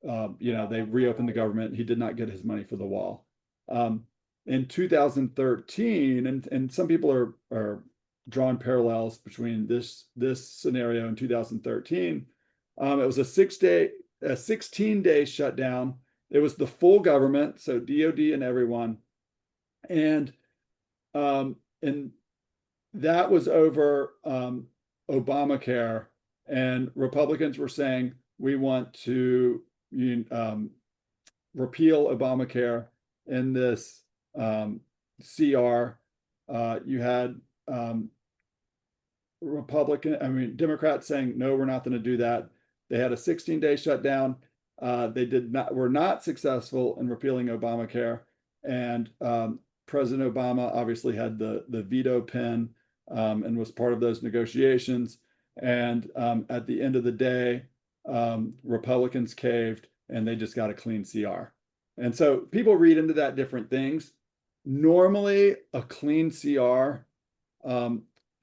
you know, they reopened the government. He did not get his money for the wall. In 2013, and some people are drawing parallels between this scenario in 2013. It was a 16-day shutdown. It was the full government, so DOD and everyone. And that was over Obamacare, and Republicans were saying we want to repeal Obamacare. In this CR, you had Democrats saying no, we're not going to do that. They had a 16-day shutdown. They were not successful in repealing Obamacare, and President Obama obviously had the veto pen and was part of those negotiations. And at the end of the day, Republicans caved and they just got a clean CR. And so people read into that different things. Normally, a clean CR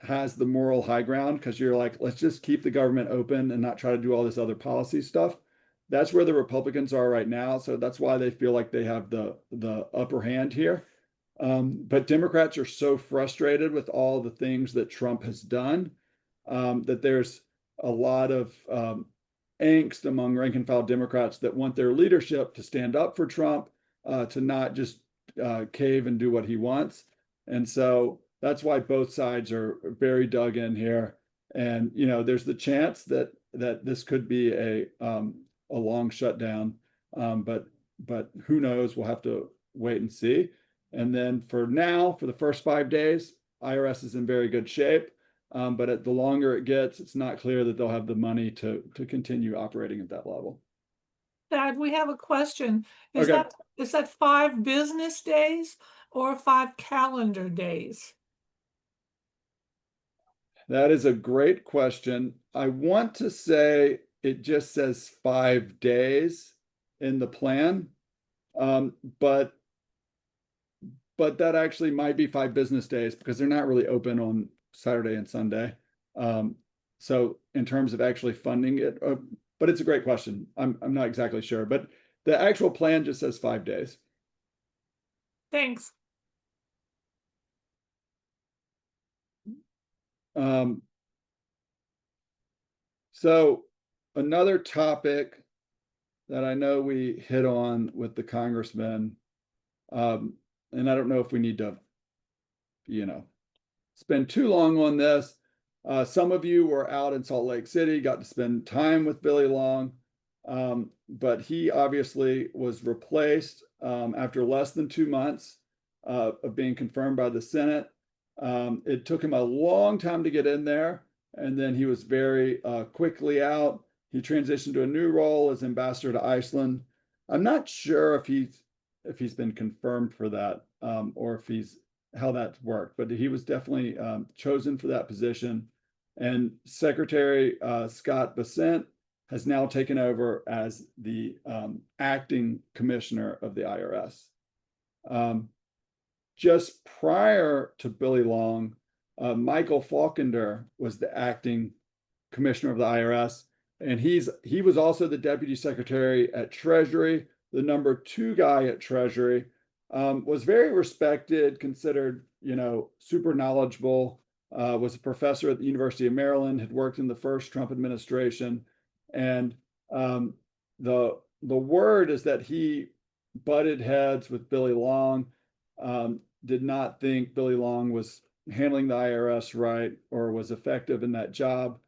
has the moral high ground because you're like, let's just keep the government open and not try to do all this other policy stuff. That's where the Republicans are right now. So that's why they feel like they have the upper hand here. But Democrats are so frustrated with all the things that Trump has done that there's a lot of angst among rank and file Democrats that want their leadership to stand up for Trump, to not just cave and do what he wants. And so that's why both sides are very dug in here. And, you know, there's the chance that this could be a long shutdown, but who knows? We'll have to wait and see. And then for now, for the first 5 days, IRS is in very good shape. But the longer it gets, it's not clear that they'll have the money to continue operating at that level. Dad, we have a question. Is Okay. that 5 business days or 5 calendar days? That is a great question. I want to say it just says 5 days in the plan, but that actually might be 5 business days because they're not really open on Saturday and Sunday. So in terms of actually funding it, but it's a great question. I'm not exactly sure, but the actual plan just says 5 days. Thanks. So another topic that I know we hit on with the congressman, and I don't know if we need to, spend too long on this. Some of you were out in Salt Lake City, got to spend time with Billy Long, but he obviously was replaced after less than 2 months of being confirmed by the Senate. It took him a long time to get in there, and then he was very quickly out. He transitioned to a new role as ambassador to Iceland. I'm not sure if he's been confirmed for that or if how that's worked, but he was definitely chosen for that position. And Secretary Scott Bessent has now taken over as the acting commissioner of the IRS. Just prior to Billy Long, Michael Falkender was the acting commissioner of the IRS, and he was also the deputy secretary at Treasury, the number 2 guy at Treasury. Was very respected, considered, super knowledgeable, was a professor at the University of Maryland, had worked in the first Trump administration. And the word is that he butted heads with Billy Long, did not think Billy Long was handling the IRS right or was effective in that job.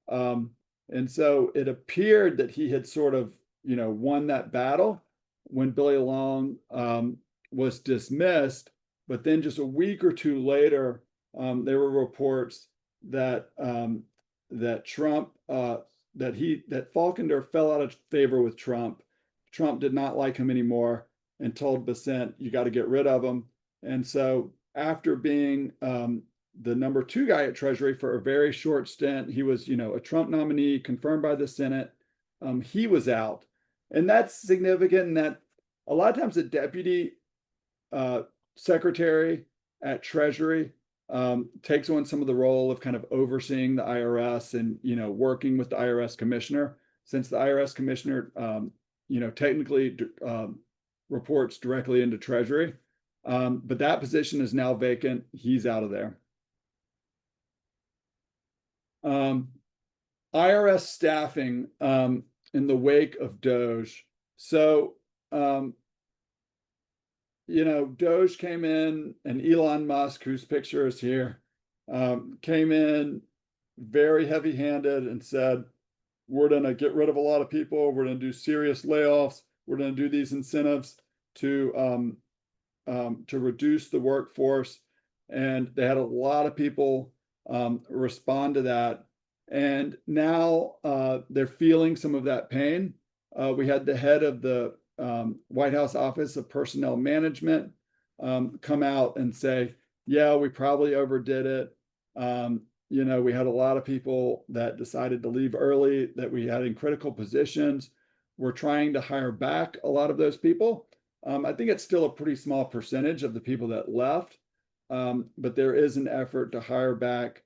And so it appeared that he had sort of, won that battle when Billy Long was dismissed. But then just a week or two later, there were reports that Trump, that Falkender fell out of favor with Trump. Trump did not like him anymore and told Bessent, you got to get rid of him. And so after being the number 2 guy at Treasury for a very short stint, he was, a Trump nominee confirmed by the Senate. He was out. And that's significant in that a lot of times the deputy secretary at Treasury takes on some of the role of kind of overseeing the IRS and, working with the IRS commissioner, since the IRS commissioner, technically reports directly into Treasury. But that position is now vacant. He's out of there. IRS staffing in the wake of Doge. So, Doge came in, and Elon Musk, whose picture is here, came in very heavy-handed and said, we're going to get rid of a lot of people. We're going to do serious layoffs. We're going to do these incentives to reduce the workforce. And they had a lot of people respond to that. And now they're feeling some of that pain. We had the head of the White House Office of Personnel Management come out and say, yeah, we probably overdid it. We had a lot of people that decided to leave early that we had in critical positions. We're trying to hire back a lot of those people. I think it's still a pretty small percentage of the people that left, but there is an effort to hire back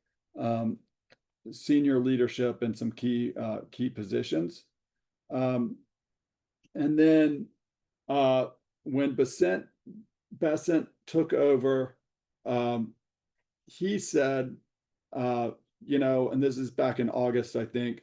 senior leadership in some key positions. And then when Bessent took over, he said, and this is back in August, I think,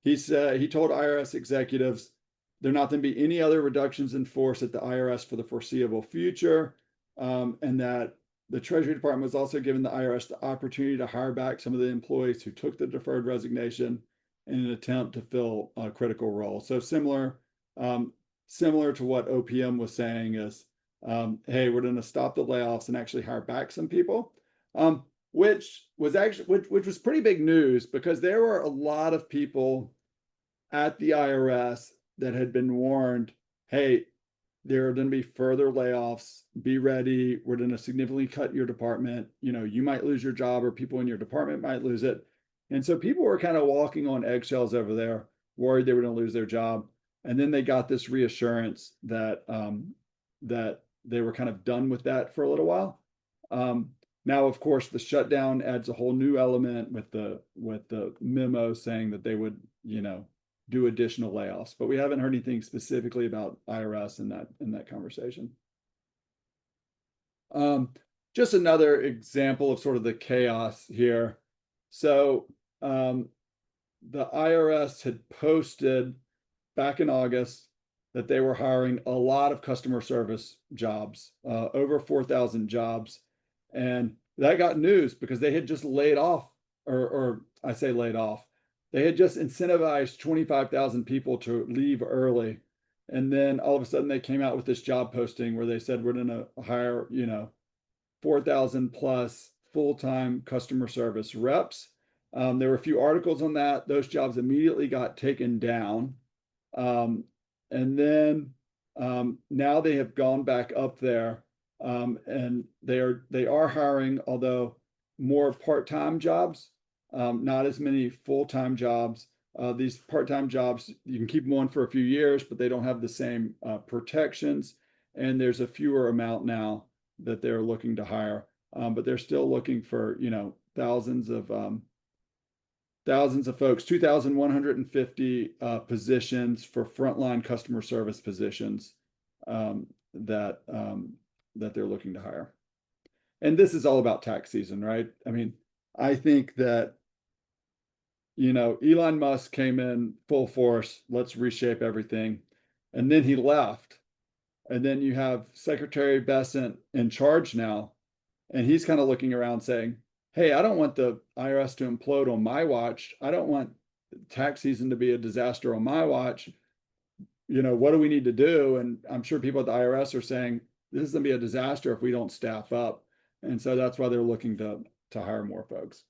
he told IRS executives there not going to be any other reductions in force at the IRS for the foreseeable future, and that the Treasury Department was also giving the IRS the opportunity to hire back some of the employees who took the deferred resignation in an attempt to fill a critical role. So similar to what OPM was saying is, hey, we're going to stop the layoffs and actually hire back some people, which was pretty big news, because there were a lot of people at the IRS that had been warned, hey, there are going to be further layoffs. Be ready. We're going to significantly cut your department. You might lose your job, or people in your department might lose it. And so people were kind of walking on eggshells over there, worried they were going to lose their job. And then they got this reassurance that that they were kind of done with that for a little while. Now, of course, the shutdown adds a whole new element with the memo saying that they would, do additional layoffs, but we haven't heard anything specifically about IRS in that conversation. Just another example of sort of the chaos here. So the IRS had posted back in August that they were hiring a lot of customer service jobs, over 4,000 jobs. And that got news because they had just laid off, or I say laid off, they had just incentivized 25,000 people to leave early. And then all of a sudden they came out with this job posting where they said, we're going to hire, 4,000 plus full-time customer service reps. There were a few articles on that. Those jobs immediately got taken down. And then now they have gone back up there, and they are hiring, although more part-time jobs, not as many full-time jobs. These part-time jobs, you can keep them on for a few years, but they don't have the same protections. And there's a fewer amount now that they're looking to hire, but they're still looking for, you know, thousands of folks, 2,150 positions for frontline customer service positions that they're looking to hire. And this is all about tax season, right? I mean, I think that, you know, Elon Musk came in full force, let's reshape everything. And then he left. And then you have Secretary Bessent in charge now. And he's kind of looking around saying, hey, I don't want the IRS to implode on my watch. I don't want tax season to be a disaster on my watch. You know, what do we need to do? And I'm sure people at the IRS are saying, this is going to be a disaster if we don't staff up. And so that's why they're looking to hire more folks.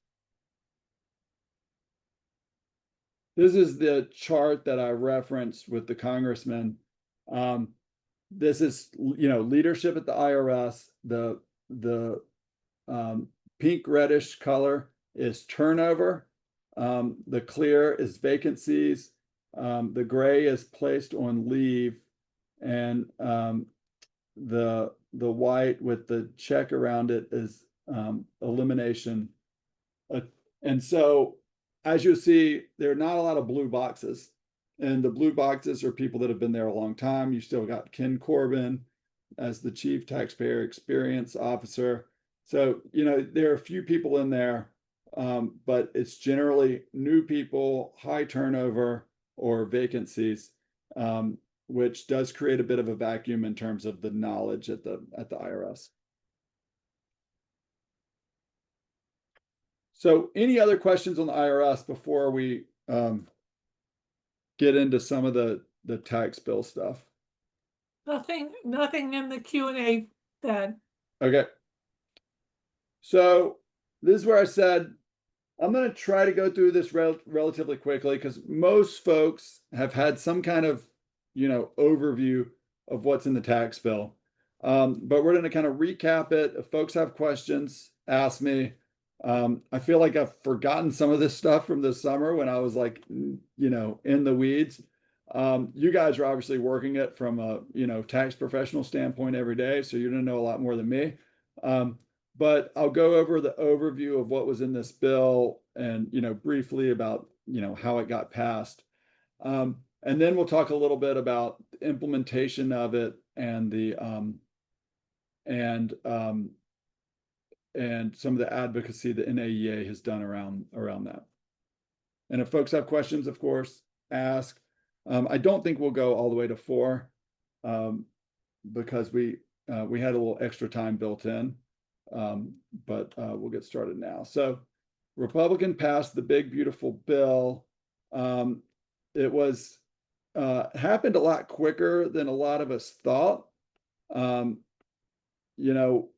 This is the chart that I referenced with the congressman. This is, you know, leadership at the IRS. The pink reddish color is turnover. The clear is vacancies. The gray is placed on leave, and the white with the check around it is elimination. And so, as you see, there are not a lot of blue boxes, and the blue boxes are people that have been there a long time. You still got Ken Corbin as the Chief Taxpayer Experience Officer. So, you know, there are a few people in there, but it's generally new people, high turnover, or vacancies, which does create a bit of a vacuum in terms of the knowledge at the IRS. So, any other questions on the IRS before we get into some of the tax bill stuff? Nothing in the Q&A, Dad. Okay. So this is where I said I'm going to try to go through this relatively quickly, because most folks have had some kind of, you know, overview of what's in the tax bill. But we're going to kind of recap it. If folks have questions, ask me. I feel like I've forgotten some of this stuff from this summer when I was like, you know, in the weeds. You guys are obviously working it from a, you know, tax professional standpoint every day, so you're going to know a lot more than me. But I'll go over the overview of what was in this bill and, you know, briefly about, you know, how it got passed. And then we'll talk a little bit about the implementation of it and the and some of the advocacy the NAEA has done around that. And if folks have questions, of course, ask. I don't think we'll go all the way to 4 because we had a little extra time built in, but we'll get started now. So Republican passed the big, beautiful bill. It was happened a lot quicker than a lot of us thought. You know,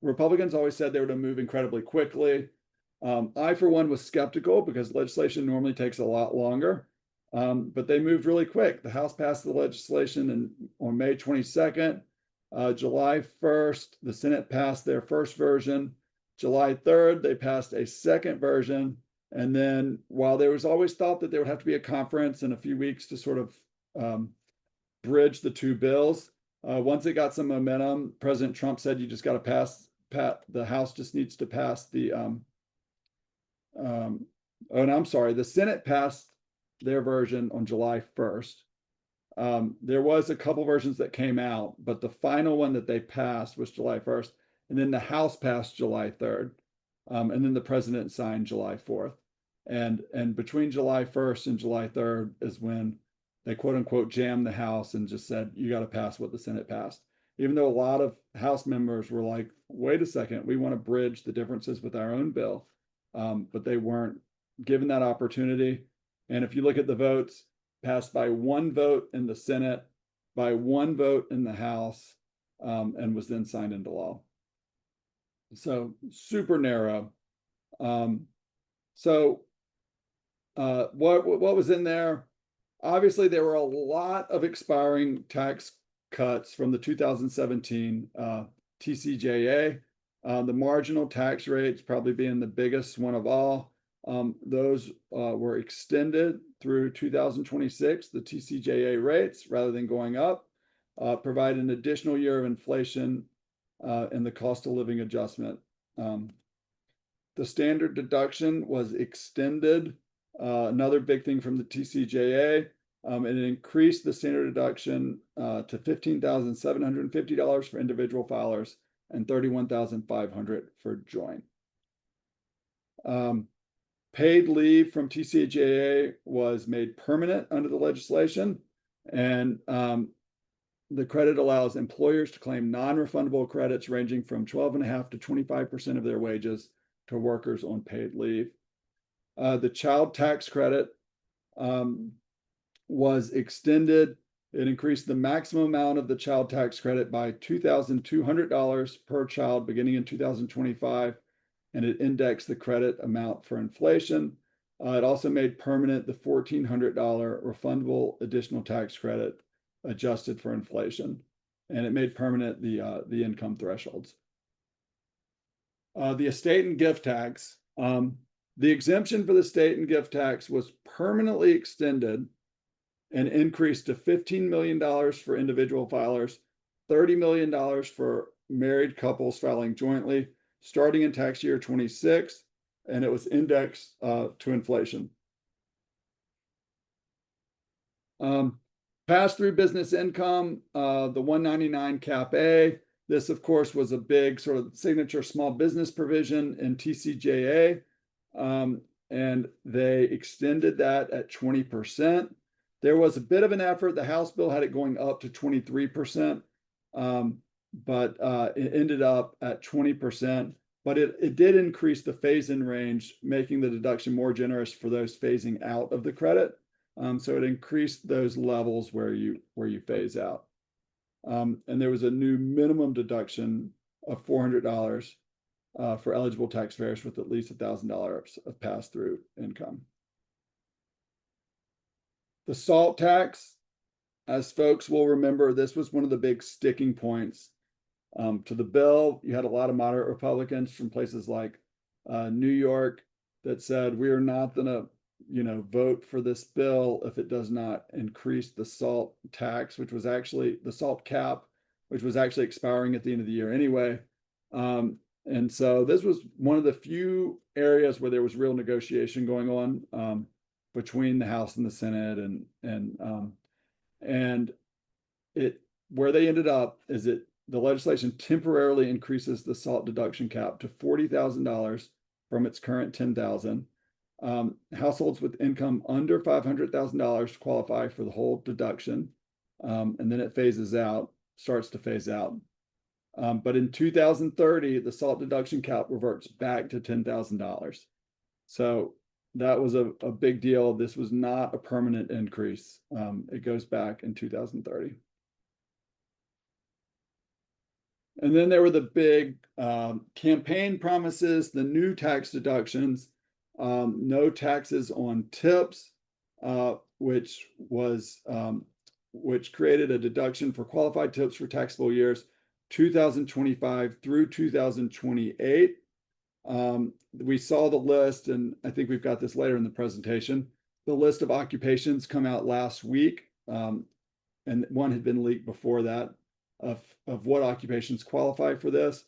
Republicans always said they were to move incredibly quickly. I, for one, was skeptical because legislation normally takes a lot longer, but they moved really quick. The House passed the legislation on May 22nd. July 1st, the Senate passed their first version. July 3rd, they passed a second version. And then, while there was always thought that there would have to be a conference in a few weeks to sort of bridge the two bills, once it got some momentum, President Trump said, you just got to the House just needs to pass the, the Senate passed their version on July 1st. There was a couple versions that came out, but the final one that they passed was July 1st. And then the House passed July 3rd. And then the president signed July 4th. And between July 1st and July 3rd is when they quote unquote jammed the House and just said, you got to pass what the Senate passed. Even though a lot of House members were like, wait a second, we want to bridge the differences with our own bill. But they weren't given that opportunity. And if you look at the votes, passed by 1 vote in the Senate, by 1 vote in the House, and was then signed into law. So super narrow. What was in there? Obviously, there were a lot of expiring tax cuts from the 2017 TCJA. The marginal tax rates probably being the biggest one of all. Those were extended through 2026, the TCJA rates, rather than going up, provide an additional year of inflation and the cost of living adjustment. The standard deduction was extended, another big thing from the TCJA. It increased the standard deduction to $15,750 for individual filers and $31,500 for joint. Paid leave from TCJA was made permanent under the legislation, and the credit allows employers to claim non-refundable credits ranging from 12.5% to 25% of their wages to workers on paid leave. The child tax credit was extended. It increased the maximum amount of the child tax credit by $2,200 per child beginning in 2025, and it indexed the credit amount for inflation. It also made permanent the $1,400 refundable additional tax credit adjusted for inflation, and it made permanent the income thresholds. The estate and gift tax, the exemption for the state and gift tax was permanently extended and increased to $15 million for individual filers, $30 million for married couples filing jointly, starting in tax year 26, and it was indexed to inflation. Pass-through business income, the 199 cap A. This, of course, was a big sort of signature small business provision in TCJA, and they extended that at 20%. There was a bit of an effort. The House bill had it going up to 23%, but it ended up at 20%. But it did increase the phase-in range, making the deduction more generous for those phasing out of the credit. So it increased those levels where you phase out. And there was a new minimum deduction of $400 for eligible taxpayers with at least $1,000 of pass-through income. The SALT tax, as folks will remember, this was one of the big sticking points to the bill. You had a lot of moderate Republicans from places like New York that said, we are not going to vote for this bill if it does not increase the SALT tax, which was actually the SALT cap, which was actually expiring at the end of the year anyway. And so this was one of the few areas where there was real negotiation going on between the House and the Senate, and it where they ended up is the legislation temporarily increases the SALT deduction cap to $40,000 from its current $10,000. Households with income under $500,000 qualify for the whole deduction, and then it starts to phase out. But in 2030, the SALT deduction cap reverts back to $10,000. So that was a big deal. This was not a permanent increase. It goes back in 2030. And then there were the big campaign promises, the new tax deductions. No taxes on tips, which created a deduction for qualified tips for taxable years 2025 through 2028. We saw the list, and I think we've got this later in the presentation. The list of occupations come out last week, and one had been leaked before that of what occupations qualify for this.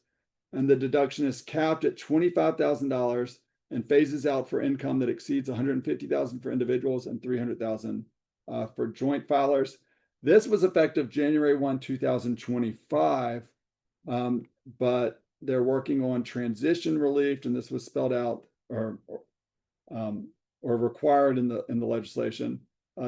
And the deduction is capped at $25,000 and phases out for income that exceeds $150,000 for individuals and $300,000 for joint filers. This was effective January 1, 2025, but they're working on transition relief, and this was spelled out or required in the legislation.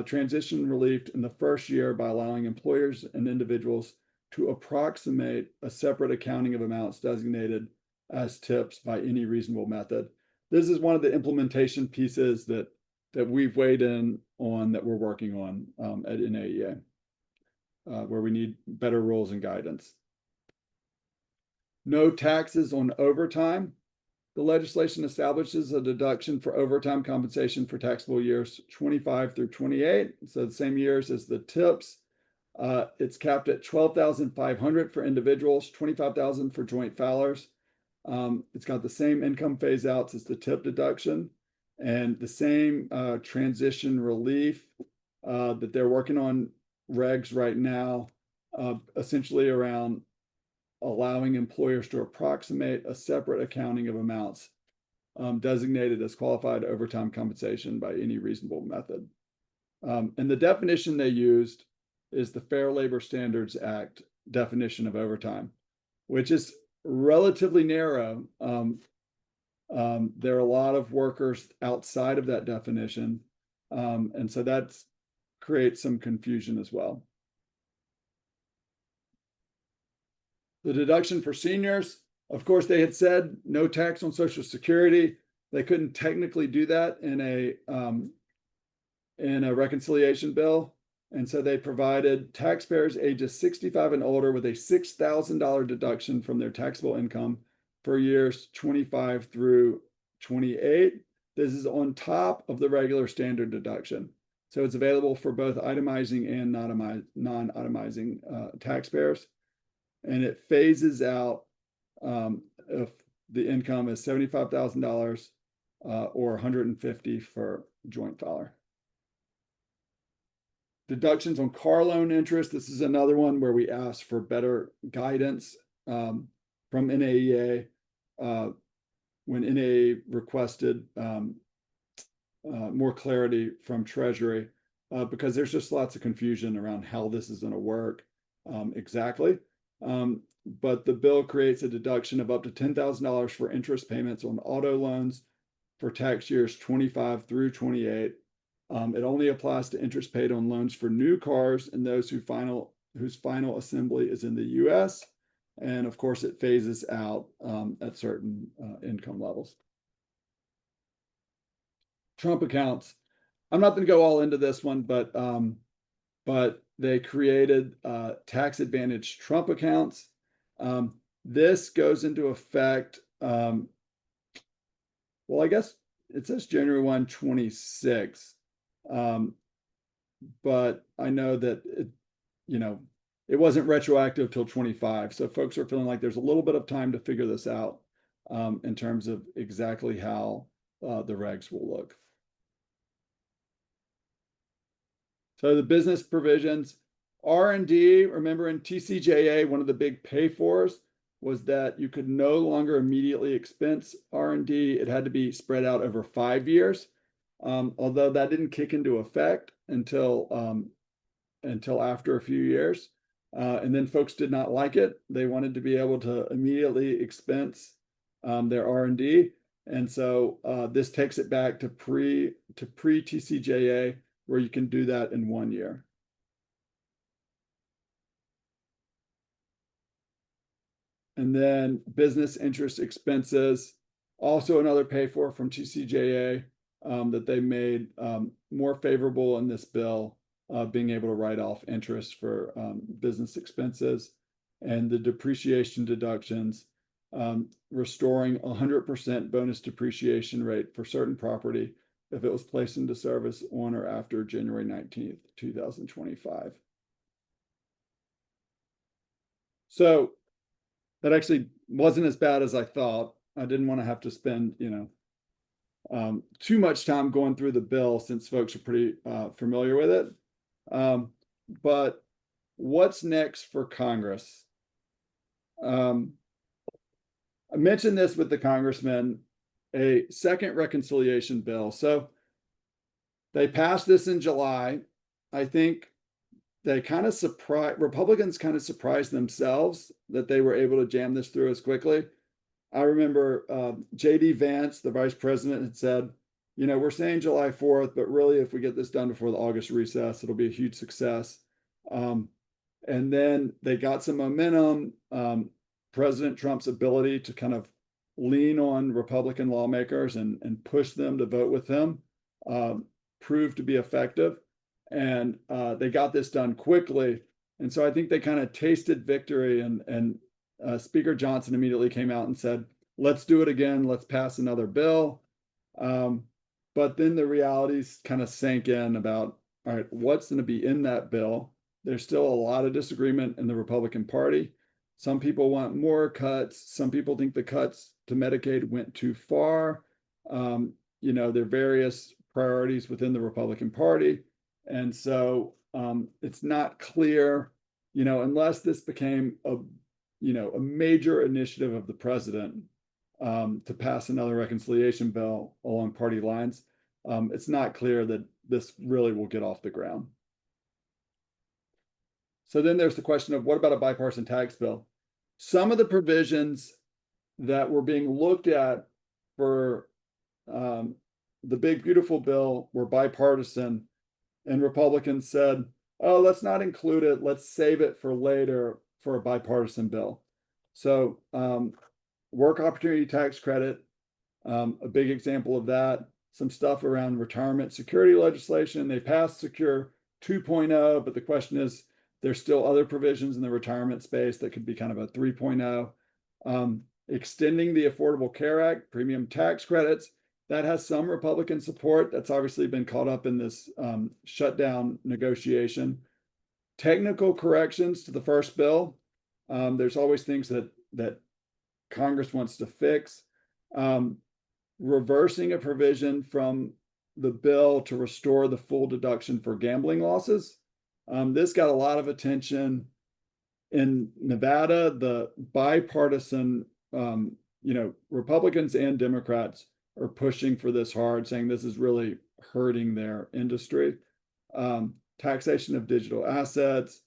Transition relief in the first year by allowing employers and individuals to approximate a separate accounting of amounts designated as tips by any reasonable method. This is one of the implementation pieces that we've weighed in on, that we're working on at NAEA, where we need better rules and guidance. No taxes on overtime. The legislation establishes a deduction for overtime compensation for taxable years 25 through 28, so the same years as the tips. It's capped at $12,500 for individuals, $25,000 for joint filers. It's got the same income phase outs as the tip deduction. And the same transition relief that they're working on regs right now, essentially around allowing employers to approximate a separate accounting of amounts designated as qualified overtime compensation by any reasonable method. And the definition they used is the Fair Labor Standards Act definition of overtime, which is relatively narrow. There are a lot of workers outside of that definition. And so that creates some confusion as well. The deduction for seniors, of course, they had said no tax on Social Security. They couldn't technically do that in a reconciliation bill. And so they provided taxpayers ages 65 and older with a $6,000 deduction from their taxable income for years 25 through 28. This is on top of the regular standard deduction. So it's available for both itemizing and non-itemizing taxpayers. And it phases out if the income is $75,000 or $150,000 for joint filer. Deductions on car loan interest. This is another one where we asked for better guidance from NAEA when NAEA requested more clarity from Treasury because there's just lots of confusion around how this is going to work exactly. But the bill creates a deduction of up to $10,000 for interest payments on auto loans for tax years 25 through 28. It only applies to interest paid on loans for new cars and those whose final assembly is in the U.S. And of course, it phases out at certain income levels. Trump accounts. I'm not going to go all into this one, but they created tax advantage Trump accounts. This goes into effect. Well, I guess it says January 1, 26. But I know that it wasn't retroactive till 25. So folks are feeling like there's a little bit of time to figure this out in terms of exactly how the regs will look. So the business provisions, R&D, remember in TCJA, one of the big pay-fors was that you could no longer immediately expense R&D. It had to be spread out over 5 years. Although that didn't kick into effect until after a few years. And then folks did not like it. They wanted to be able to immediately expense their R&D. And so this takes it back to pre-TCJA, where you can do that in 1 year. And then business interest expenses, also another pay-for from TCJA that they made more favorable in this bill, being able to write off interest for business expenses, and the depreciation deductions, restoring 100% bonus depreciation rate for certain property if it was placed into service on or after January 19th, 2025. So that actually wasn't as bad as I thought. I didn't want to have to spend, too much time going through the bill since folks are pretty familiar with it. But what's next for Congress? I mentioned this with the congressman, a second reconciliation bill. So they passed this in July. I think they Republicans kind of surprised themselves that they were able to jam this through as quickly. I remember J.D. Vance, the vice president, had said, we're saying July 4th, but really if we get this done before the August recess, it'll be a huge success. And then they got some momentum. President Trump's ability to kind of lean on Republican lawmakers and push them to vote with him proved to be effective. And they got this done quickly. And so I think they kind of tasted victory, and Speaker Johnson immediately came out and said, let's do it again. Let's pass another bill. But then the realities kind of sank in about, all right, what's going to be in that bill? There's still a lot of disagreement in the Republican Party. Some people want more cuts. Some people think the cuts to Medicaid went too far. there are various priorities within the Republican Party. And so it's not clear, unless this became a major initiative of the president to pass another reconciliation bill along party lines, it's not clear that this really will get off the ground. So then there's the question of, what about a bipartisan tax bill? Some of the provisions that were being looked at for the big beautiful bill were bipartisan, and Republicans said, oh, let's not include it, let's save it for later for a bipartisan bill. So work opportunity tax credit, a big example of that. Some stuff around retirement security legislation. They passed Secure 2.0, but the question is, there's still other provisions in the retirement space that could be kind of a 3.0. Extending the Affordable Care Act, premium tax credits, that has some Republican support. That's obviously been caught up in this shutdown negotiation. Technical corrections to the first bill. There's always things that Congress wants to fix. Reversing a provision from the bill to restore the full deduction for gambling losses. This got a lot of attention in Nevada. The bipartisan, Republicans and Democrats are pushing for this hard, saying this is really hurting their industry. Taxation of digital assets,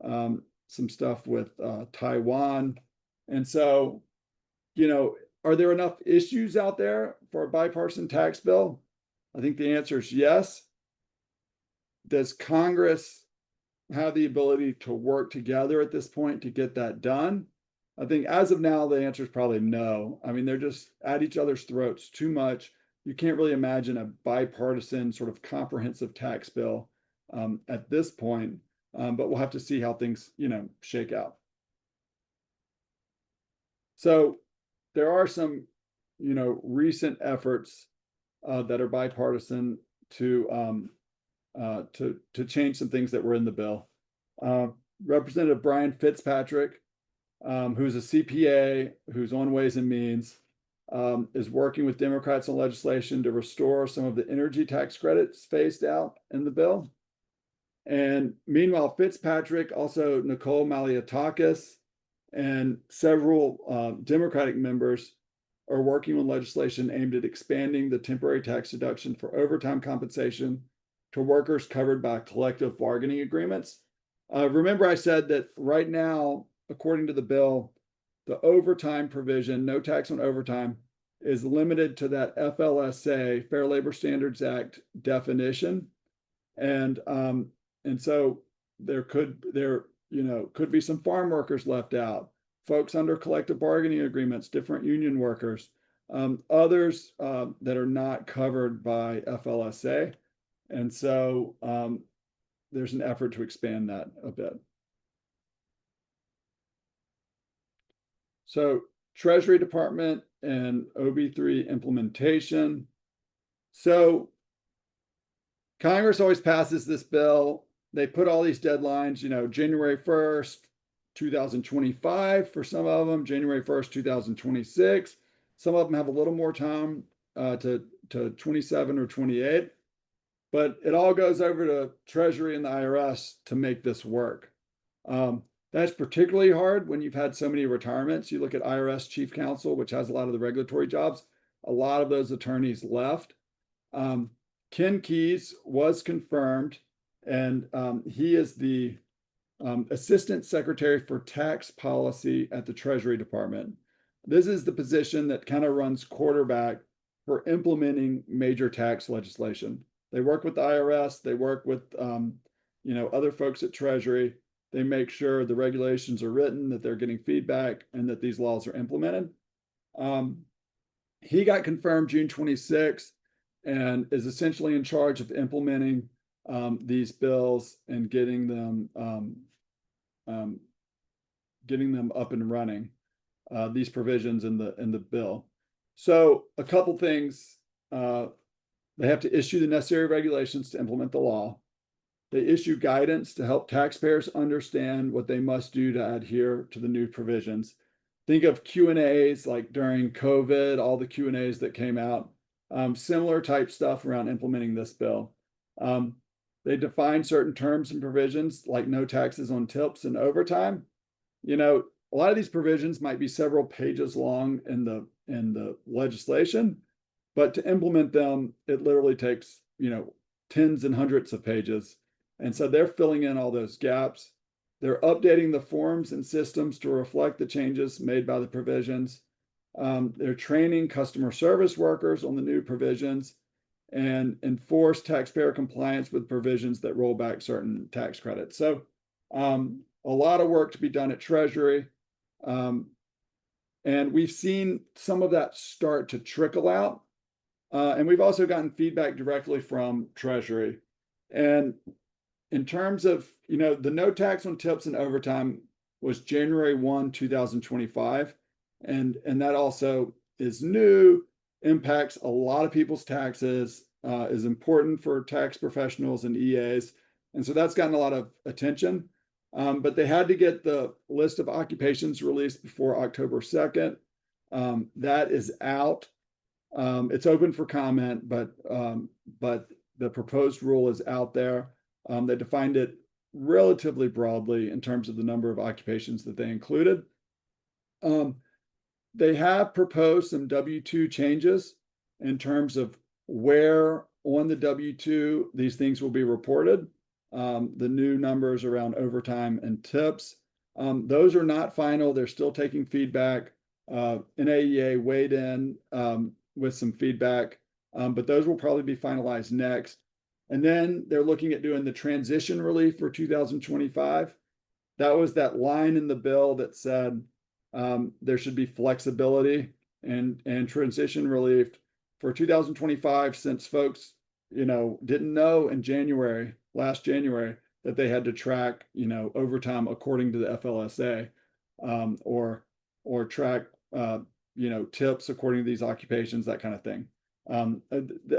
some stuff with Taiwan. And so, are there enough issues out there for a bipartisan tax bill? I think the answer is yes. Does Congress have the ability to work together at this point to get that done? I think as of now, the answer is probably no. I mean, they're just at each other's throats too much. You can't really imagine a bipartisan sort of comprehensive tax bill at this point, but we'll have to see how things, shake out. So there are some, recent efforts that are bipartisan to change some things that were in the bill. Representative Brian Fitzpatrick, who's a CPA, who's on Ways and Means, is working with Democrats on legislation to restore some of the energy tax credits phased out in the bill. And meanwhile, Fitzpatrick, also Nicole Malliotakis, and several Democratic members are working on legislation aimed at expanding the temporary tax deduction for overtime compensation to workers covered by collective bargaining agreements. Remember, I said that right now, according to the bill, the overtime provision, no tax on overtime, is limited to that FLSA, Fair Labor Standards Act definition. And so there could be some farm workers left out, folks under collective bargaining agreements, different union workers, others that are not covered by FLSA. And so there's an effort to expand that a bit. So Treasury Department and OB3 implementation. So Congress always passes this bill. They put all these deadlines, January 1st, 2025 for some of them, January 1st, 2026. Some of them have a little more time to 27 or 28. But it all goes over to Treasury and the IRS to make this work. That's particularly hard when you've had so many retirements. You look at IRS Chief Counsel, which has a lot of the regulatory jobs. A lot of those attorneys left. Ken Keyes was confirmed, and he is the Assistant Secretary for Tax Policy at the Treasury Department. This is the position that kind of runs quarterback for implementing major tax legislation. They work with the IRS, they work with other folks at Treasury. They make sure the regulations are written, that they're getting feedback, and that these laws are implemented. He got confirmed June 26th and is essentially in charge of implementing these bills and getting them up and running, these provisions in the bill. So a couple things. They have to issue the necessary regulations to implement the law. They issue guidance to help taxpayers understand what they must do to adhere to the new provisions. Think of Q&As like during COVID, all the Q&As that came out. similar type stuff around implementing this bill. They define certain terms and provisions like no taxes on tips and overtime. You know, a lot of these provisions might be several pages long in the legislation, but to implement them, it literally takes, tens and hundreds of pages. And so they're filling in all those gaps. They're updating the forms and systems to reflect the changes made by the provisions. They're training customer service workers on the new provisions and enforce taxpayer compliance with provisions that roll back certain tax credits. So a lot of work to be done at Treasury. And we've seen some of that start to trickle out. And we've also gotten feedback directly from Treasury. And in terms of, the no tax on tips and overtime was January 1, 2025. And that also is new, impacts a lot of people's taxes, is important for tax professionals and EAs. And so that's gotten a lot of attention. But they had to get the list of occupations released before October 2nd. That is out. It's open for comment, but the proposed rule is out there. They defined it relatively broadly in terms of the number of occupations that they included. They have proposed some W-2 changes in terms of where on the W-2 these things will be reported. The new numbers around overtime and tips. Those are not final. They're still taking feedback. NAEA weighed in with some feedback, but those will probably be finalized next. And then they're looking at doing the transition relief for 2025. That was that line in the bill that said there should be flexibility and transition relief for 2025, since folks, didn't know in last January, that they had to track, overtime according to the FLSA, or track, tips according to these occupations, that kind of thing.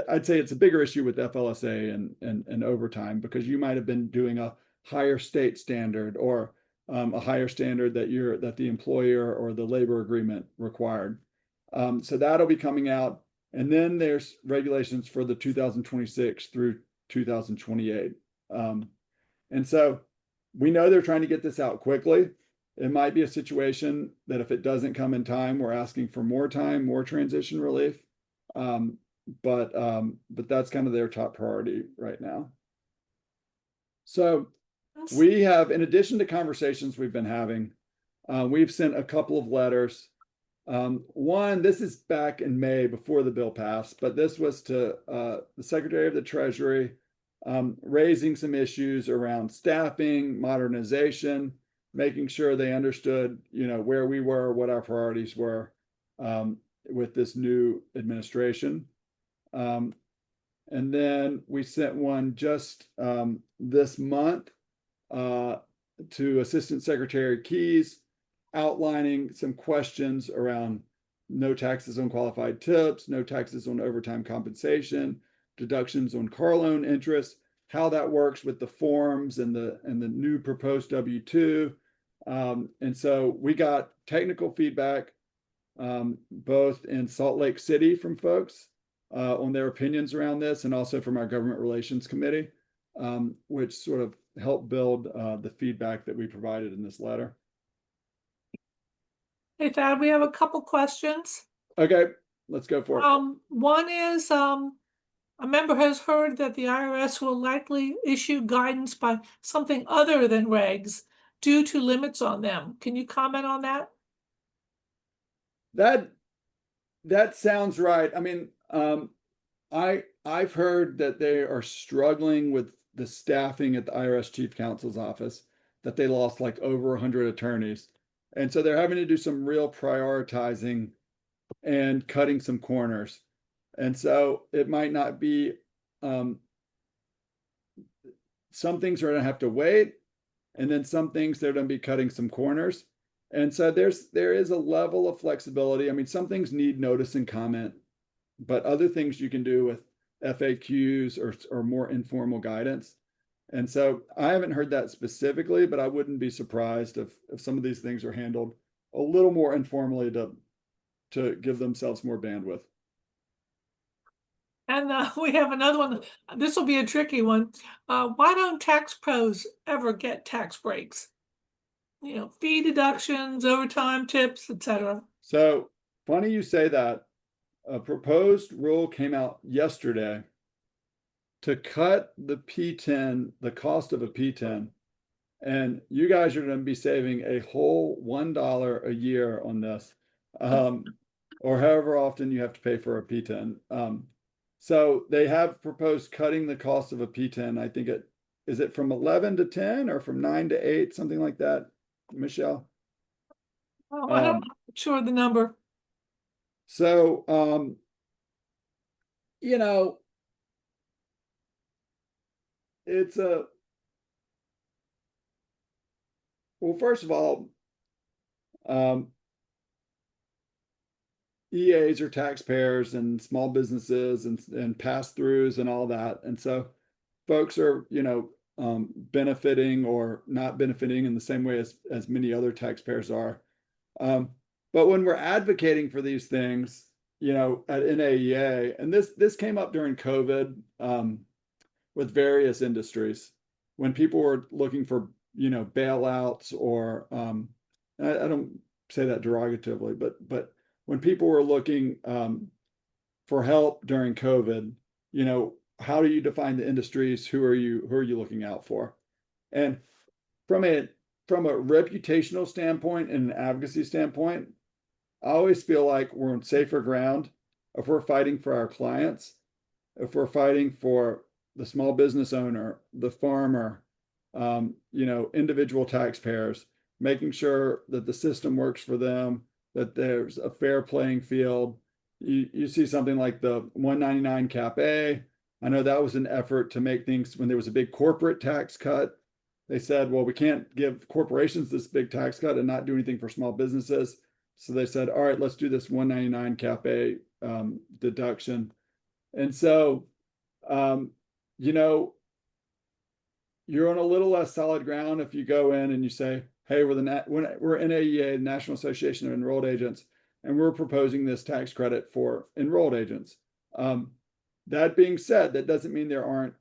I'd say it's a bigger issue with FLSA and overtime, because you might have been doing a higher state standard or a higher standard that the employer or the labor agreement required. So that'll be coming out. And then there's regulations for the 2026 through 2028. And so we know they're trying to get this out quickly. It might be a situation that if it doesn't come in time, we're asking for more time, more transition relief. But that's kind of their top priority right now. So we have, in addition to conversations we've been having, we've sent a couple of letters. One, this is back in May before the bill passed, but this was to the Secretary of the Treasury, raising some issues around staffing, modernization, making sure they understood, where we were, what our priorities were with this new administration. And then we sent one just this month to Assistant Secretary Keyes, outlining some questions around no taxes on qualified tips, no taxes on overtime compensation, deductions on car loan interest, how that works with the forms and the new proposed W-2. And so we got technical feedback both in Salt Lake City from folks on their opinions around this, and also from our Government Relations Committee, which sort of helped build the feedback that we provided in this letter. Hey, Thad, we have a couple questions. Okay, let's go for it. One is, a member has heard that the IRS will likely issue guidance by something other than regs due to limits on them. Can you comment on that? That sounds right. I mean, I've heard that they are struggling with the staffing at the IRS Chief Counsel's office, that they lost like over 100 attorneys. And so they're having to do some real prioritizing and cutting some corners. And so it might not be, some things are going to have to wait, and then some things they're going to be cutting some corners. And so there is a level of flexibility. I mean, some things need notice and comment, but other things you can do with FAQs or more informal guidance. And so I haven't heard that specifically, but I wouldn't be surprised if some of these things are handled a little more informally to give themselves more bandwidth. And we have another one. This will be a tricky one. Why don't tax pros ever get tax breaks? You know, fee deductions, overtime tips, etc. So funny you say that. A proposed rule came out yesterday to cut the P10, the cost of a P10. And you guys are going to be saving a whole $1 a year on this, or however often you have to pay for a P10. So they have proposed cutting the cost of a P10. I think is it from 11 to 10 or from 9 to 8, something like that, Michelle? Oh, I'm not sure of the number. So, you know, it's well, first of all, EAs are taxpayers and small businesses and pass-throughs and all that. And so folks are, benefiting or not benefiting in the same way as many other taxpayers are. But when we're advocating for these things, at NAEA, and this came up during COVID with various industries, when people were looking for, bailouts or I don't say that derogatively, but when people were looking for help during COVID, how do you define the industries? Who are you looking out for? And from a reputational standpoint and an advocacy standpoint, I always feel like we're on safer ground if we're fighting for our clients, if we're fighting for the small business owner, the farmer, individual taxpayers, making sure that the system works for them, that there's a fair playing field. You see something like the 199 cap A. I know that was an effort to make things, when there was a big corporate tax cut, they said, well, we can't give corporations this big tax cut and not do anything for small businesses. So they said, all right, let's do this 199 cap A deduction. And so, you're on a little less solid ground if you go in and you say, hey, we're NAEA, National Association of Enrolled Agents, and we're proposing this tax credit for enrolled agents. That being said, that doesn't mean there aren't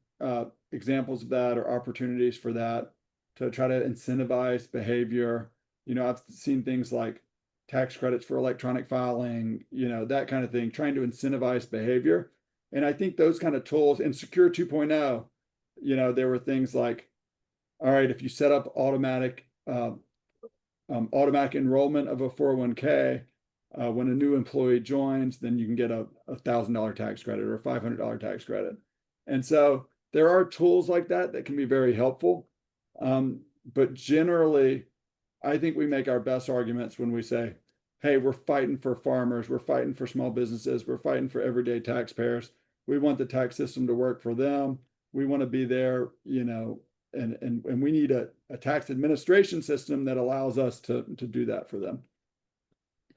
examples of that or opportunities for that to try to incentivize behavior. I've seen things like tax credits for electronic filing, that kind of thing, trying to incentivize behavior. And I think those kind of tools in Secure 2.0, there were things like, all right, if you set up automatic enrollment of a 401k, when a new employee joins, then you can get a $1,000 tax credit or a $500 tax credit. And so there are tools like that can be very helpful. But generally, I think we make our best arguments when we say, hey, we're fighting for farmers, we're fighting for small businesses, we're fighting for everyday taxpayers. We want the tax system to work for them. We want to be there, and we need a tax administration system that allows us to do that for them.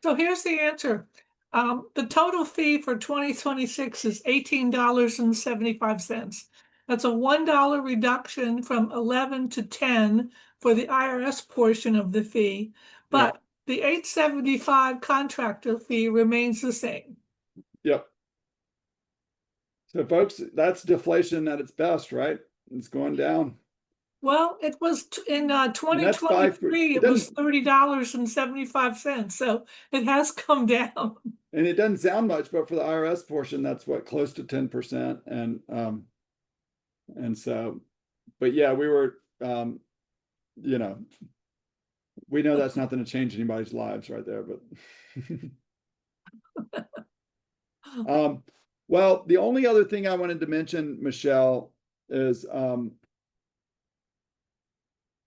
So here's the answer. The total fee for 2026 is $18.75. That's a $1 reduction from 11 to 10 for the IRS portion of the fee, but the $8.75 contractor fee remains the same. Yep. So folks, that's deflation at its best, right? It's going down. Well, it was in 2023, it was $30.75. So it has come down. And it doesn't sound much, but for the IRS portion, that's what, close to 10%. And so, but yeah, we were, we know that's not going to change anybody's lives right there, but well, the only other thing I wanted to mention, Michelle, is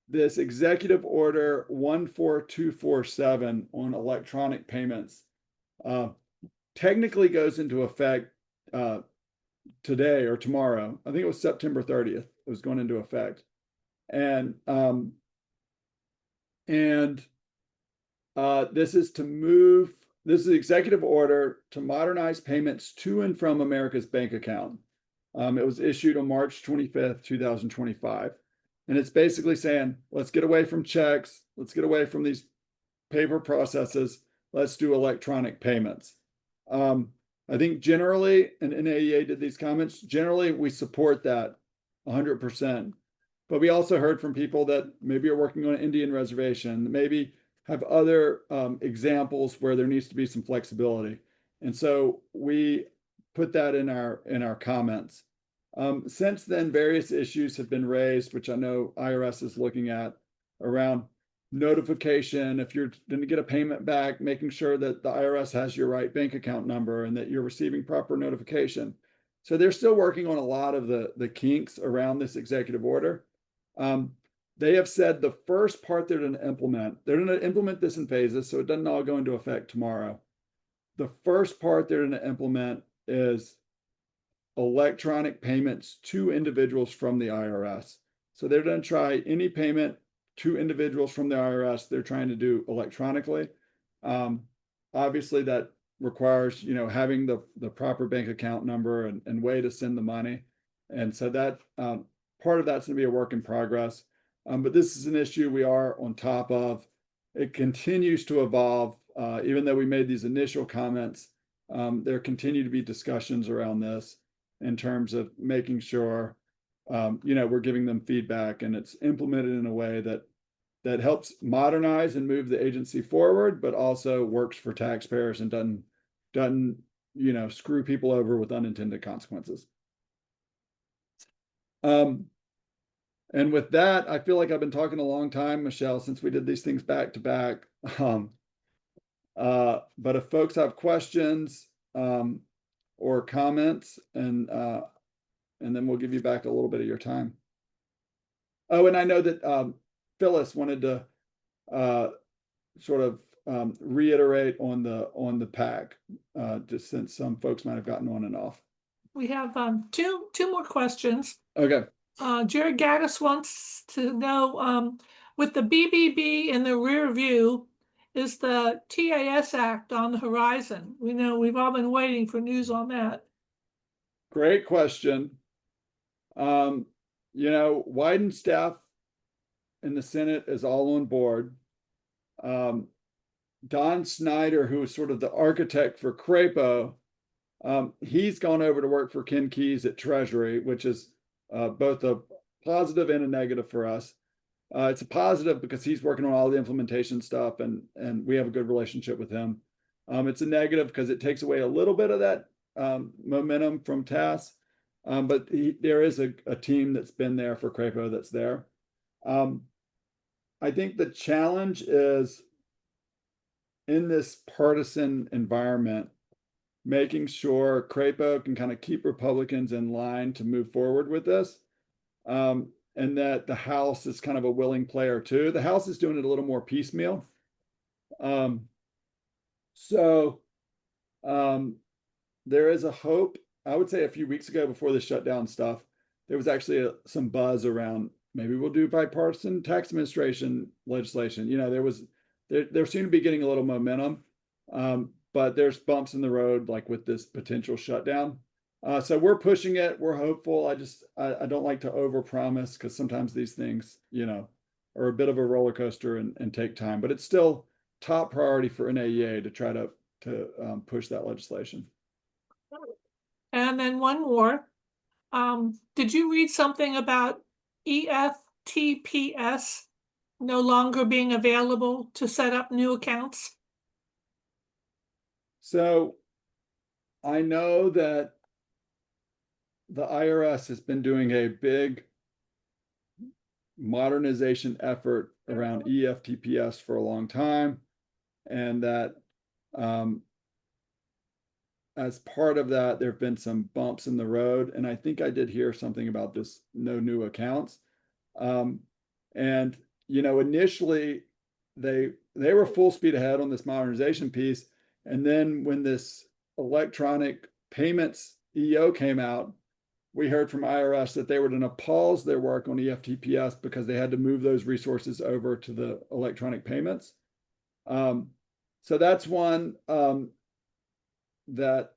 this executive order 14247 on electronic payments technically goes into effect today or tomorrow. I think it was September 30th. It was going into effect. And this is the executive order to modernize payments to and from America's bank account. It was issued on March 25th, 2025. And it's basically saying, let's get away from checks. Let's get away from these paper processes. Let's do electronic payments. I think generally, and NAEA did these comments, generally we support that 100%. But we also heard from people that maybe are working on an Indian reservation, maybe have other examples where there needs to be some flexibility. And so we put that in our comments. Since then, various issues have been raised, which I know IRS is looking at, around notification. If you're going to get a payment back, making sure that the IRS has your right bank account number and that you're receiving proper notification. So they're still working on a lot of the kinks around this executive order. They have said the first part they're going to implement this in phases, so it doesn't all go into effect tomorrow. The first part they're going to implement is electronic payments to individuals from the IRS. So they're going to try any payment to individuals from the IRS, they're trying to do electronically. Obviously, that requires, having the proper bank account number and way to send the money. And so that part of that's going to be a work in progress. But this is an issue we are on top of. It continues to evolve. Even though we made these initial comments, there continue to be discussions around this in terms of making sure we're giving them feedback and it's implemented in a way that helps modernize and move the agency forward, but also works for taxpayers and doesn't screw people over with unintended consequences. And with that, I feel like I've been talking a long time, Michelle, since we did these things back to back. But if folks have questions or comments, and then we'll give you back a little bit of your time. Oh, and I know that Phyllis wanted to sort of reiterate on the PAC, just since some folks might have gotten on and off. We have two more questions. Okay. Jerry Gaddis wants to know, with the BBB in the rear view, is the TAS Act on the horizon? We know we've all been waiting for news on that. Great question. Wyden staff in the Senate is all on board. Don Snyder, who is sort of the architect for CRAPO, he's gone over to work for Ken Keyes at Treasury, which is both a positive and a negative for us. It's a positive because he's working on all the implementation stuff and we have a good relationship with him. It's a negative because it takes away a little bit of that momentum from TAS. But there is a team that's been there for CRAPO that's there. I think the challenge is in this partisan environment, making sure CRAPO can kind of keep Republicans in line to move forward with this. And that the House is kind of a willing player too. The House is doing it a little more piecemeal. There is a hope. I would say a few weeks ago before the shutdown stuff, there was actually some buzz around maybe we'll do bipartisan tax administration legislation. There seemed to be getting a little momentum, but there's bumps in the road, like with this potential shutdown. So we're pushing it. We're hopeful. I don't like to overpromise because sometimes these things, are a bit of a roller coaster and take time. But it's still top priority for NAEA to try to push that legislation. And then one more. Did you read something about EFTPS no longer being available to set up new accounts? So I know that the IRS has been doing a big modernization effort around EFTPS for a long time, and that as part of that, there have been some bumps in the road. And I think I did hear something about this no new accounts. Initially they were full speed ahead on this modernization piece. And then when this electronic payments EO came out, we heard from IRS that they were going to pause their work on EFTPS because they had to move those resources over to the electronic payments. So that's one that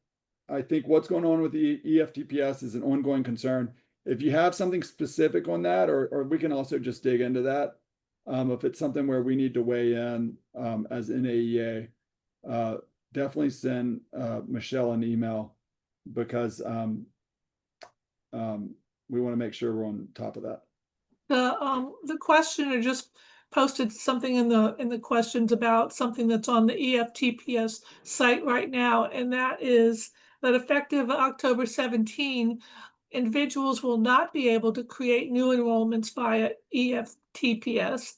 I think what's going on with the EFTPS is an ongoing concern. If you have something specific on that, or we can also just dig into that. If it's something where we need to weigh in as NAEA, definitely send Michelle an email because we want to make sure we're on top of that. The questioner just posted something in the questions about something that's on the EFTPS site right now, and that is that effective October 17, individuals will not be able to create new enrollments via EFTPS.gov.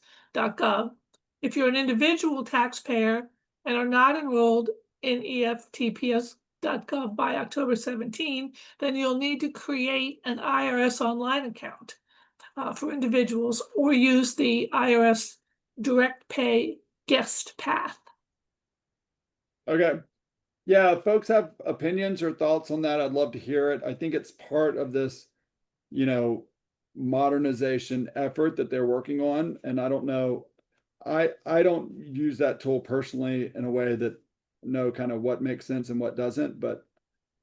If you're an individual taxpayer and are not enrolled in EFTPS.gov by October 17, then you'll need to create an IRS online account for individuals, or use the IRS direct pay guest path. Okay. Yeah, if folks have opinions or thoughts on that, I'd love to hear it. I think it's part of this, modernization effort that they're working on. And I don't know, I don't use that tool personally in a way that know kind of what makes sense and what doesn't, but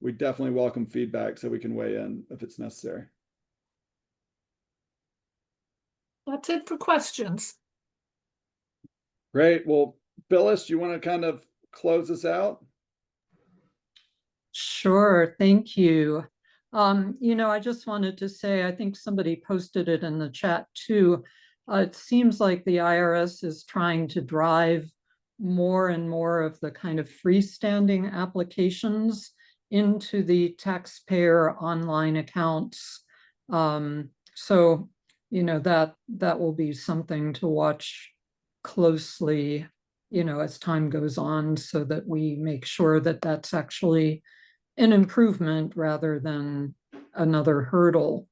we definitely welcome feedback so we can weigh in if it's necessary. That's it for questions. Great. Well, Phyllis, do you want to kind of close us out? Sure, thank you. I just wanted to say, I think somebody posted it in the chat too. It seems like the IRS is trying to drive more and more of the kind of freestanding applications into the taxpayer online accounts. So, that will be something to watch closely, as time goes on, so that we make sure that that's actually an improvement rather than another hurdle.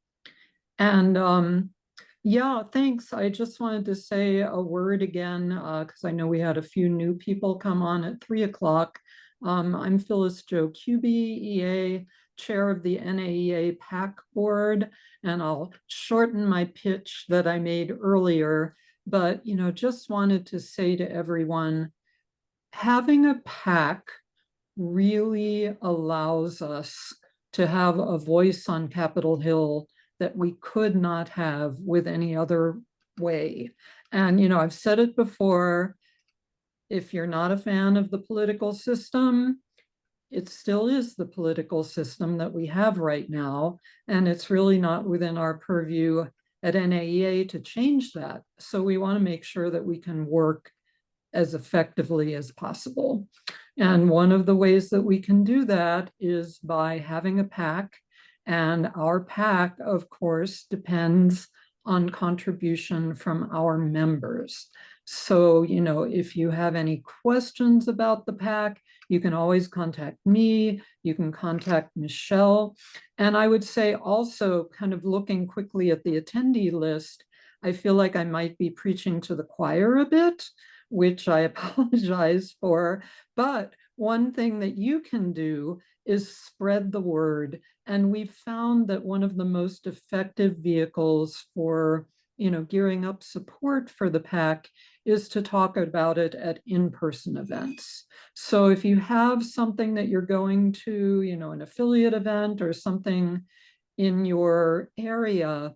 And yeah, thanks. I just wanted to say a word again, because I know we had a few new people come on at 3 o'clock. I'm Phyllis Jo Kuby, EA, chair of the NAEA PAC board, and I'll shorten my pitch that I made earlier, but just wanted to say to everyone, having a PAC really allows us to have a voice on Capitol Hill that we could not have with any other way. And, I've said it before, if you're not a fan of the political system, it still is the political system that we have right now. And it's really not within our purview at NAEA to change that. So we want to make sure that we can work as effectively as possible. And one of the ways that we can do that is by having a PAC. And our PAC, of course, depends on contribution from our members. So, if you have any questions about the PAC, you can always contact me, you can contact Michelle. And I would say also, kind of looking quickly at the attendee list, I feel like I might be preaching to the choir a bit, which I apologize for. But one thing that you can do is spread the word. And we've found that one of the most effective vehicles for, gearing up support for the PAC is to talk about it at in-person events. So if you have something that you're going to, an affiliate event or something in your area,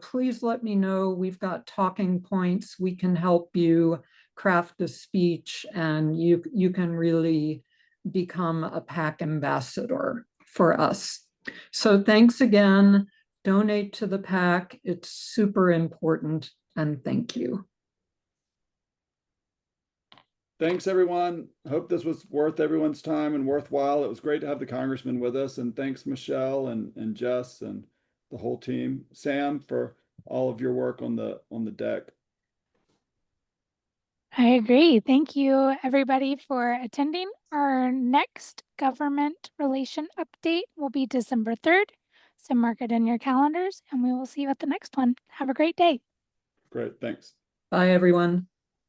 please let me know. We've got talking points. We can help you craft a speech, and you can really become a PAC ambassador for us. So thanks again. Donate to the PAC. It's super important, and thank you. Thanks, everyone. Hope this was worth everyone's time and worthwhile. It was great to have the congressman with us, and thanks, Michelle and Jess and the whole team. Sam, for all of your work on the deck. I agree. Thank you, everybody, for attending. Our next government relation update will be December 3rd. So mark it in your calendars, and we will see you at the next one. Have a great day. Great. Thanks. Bye, everyone.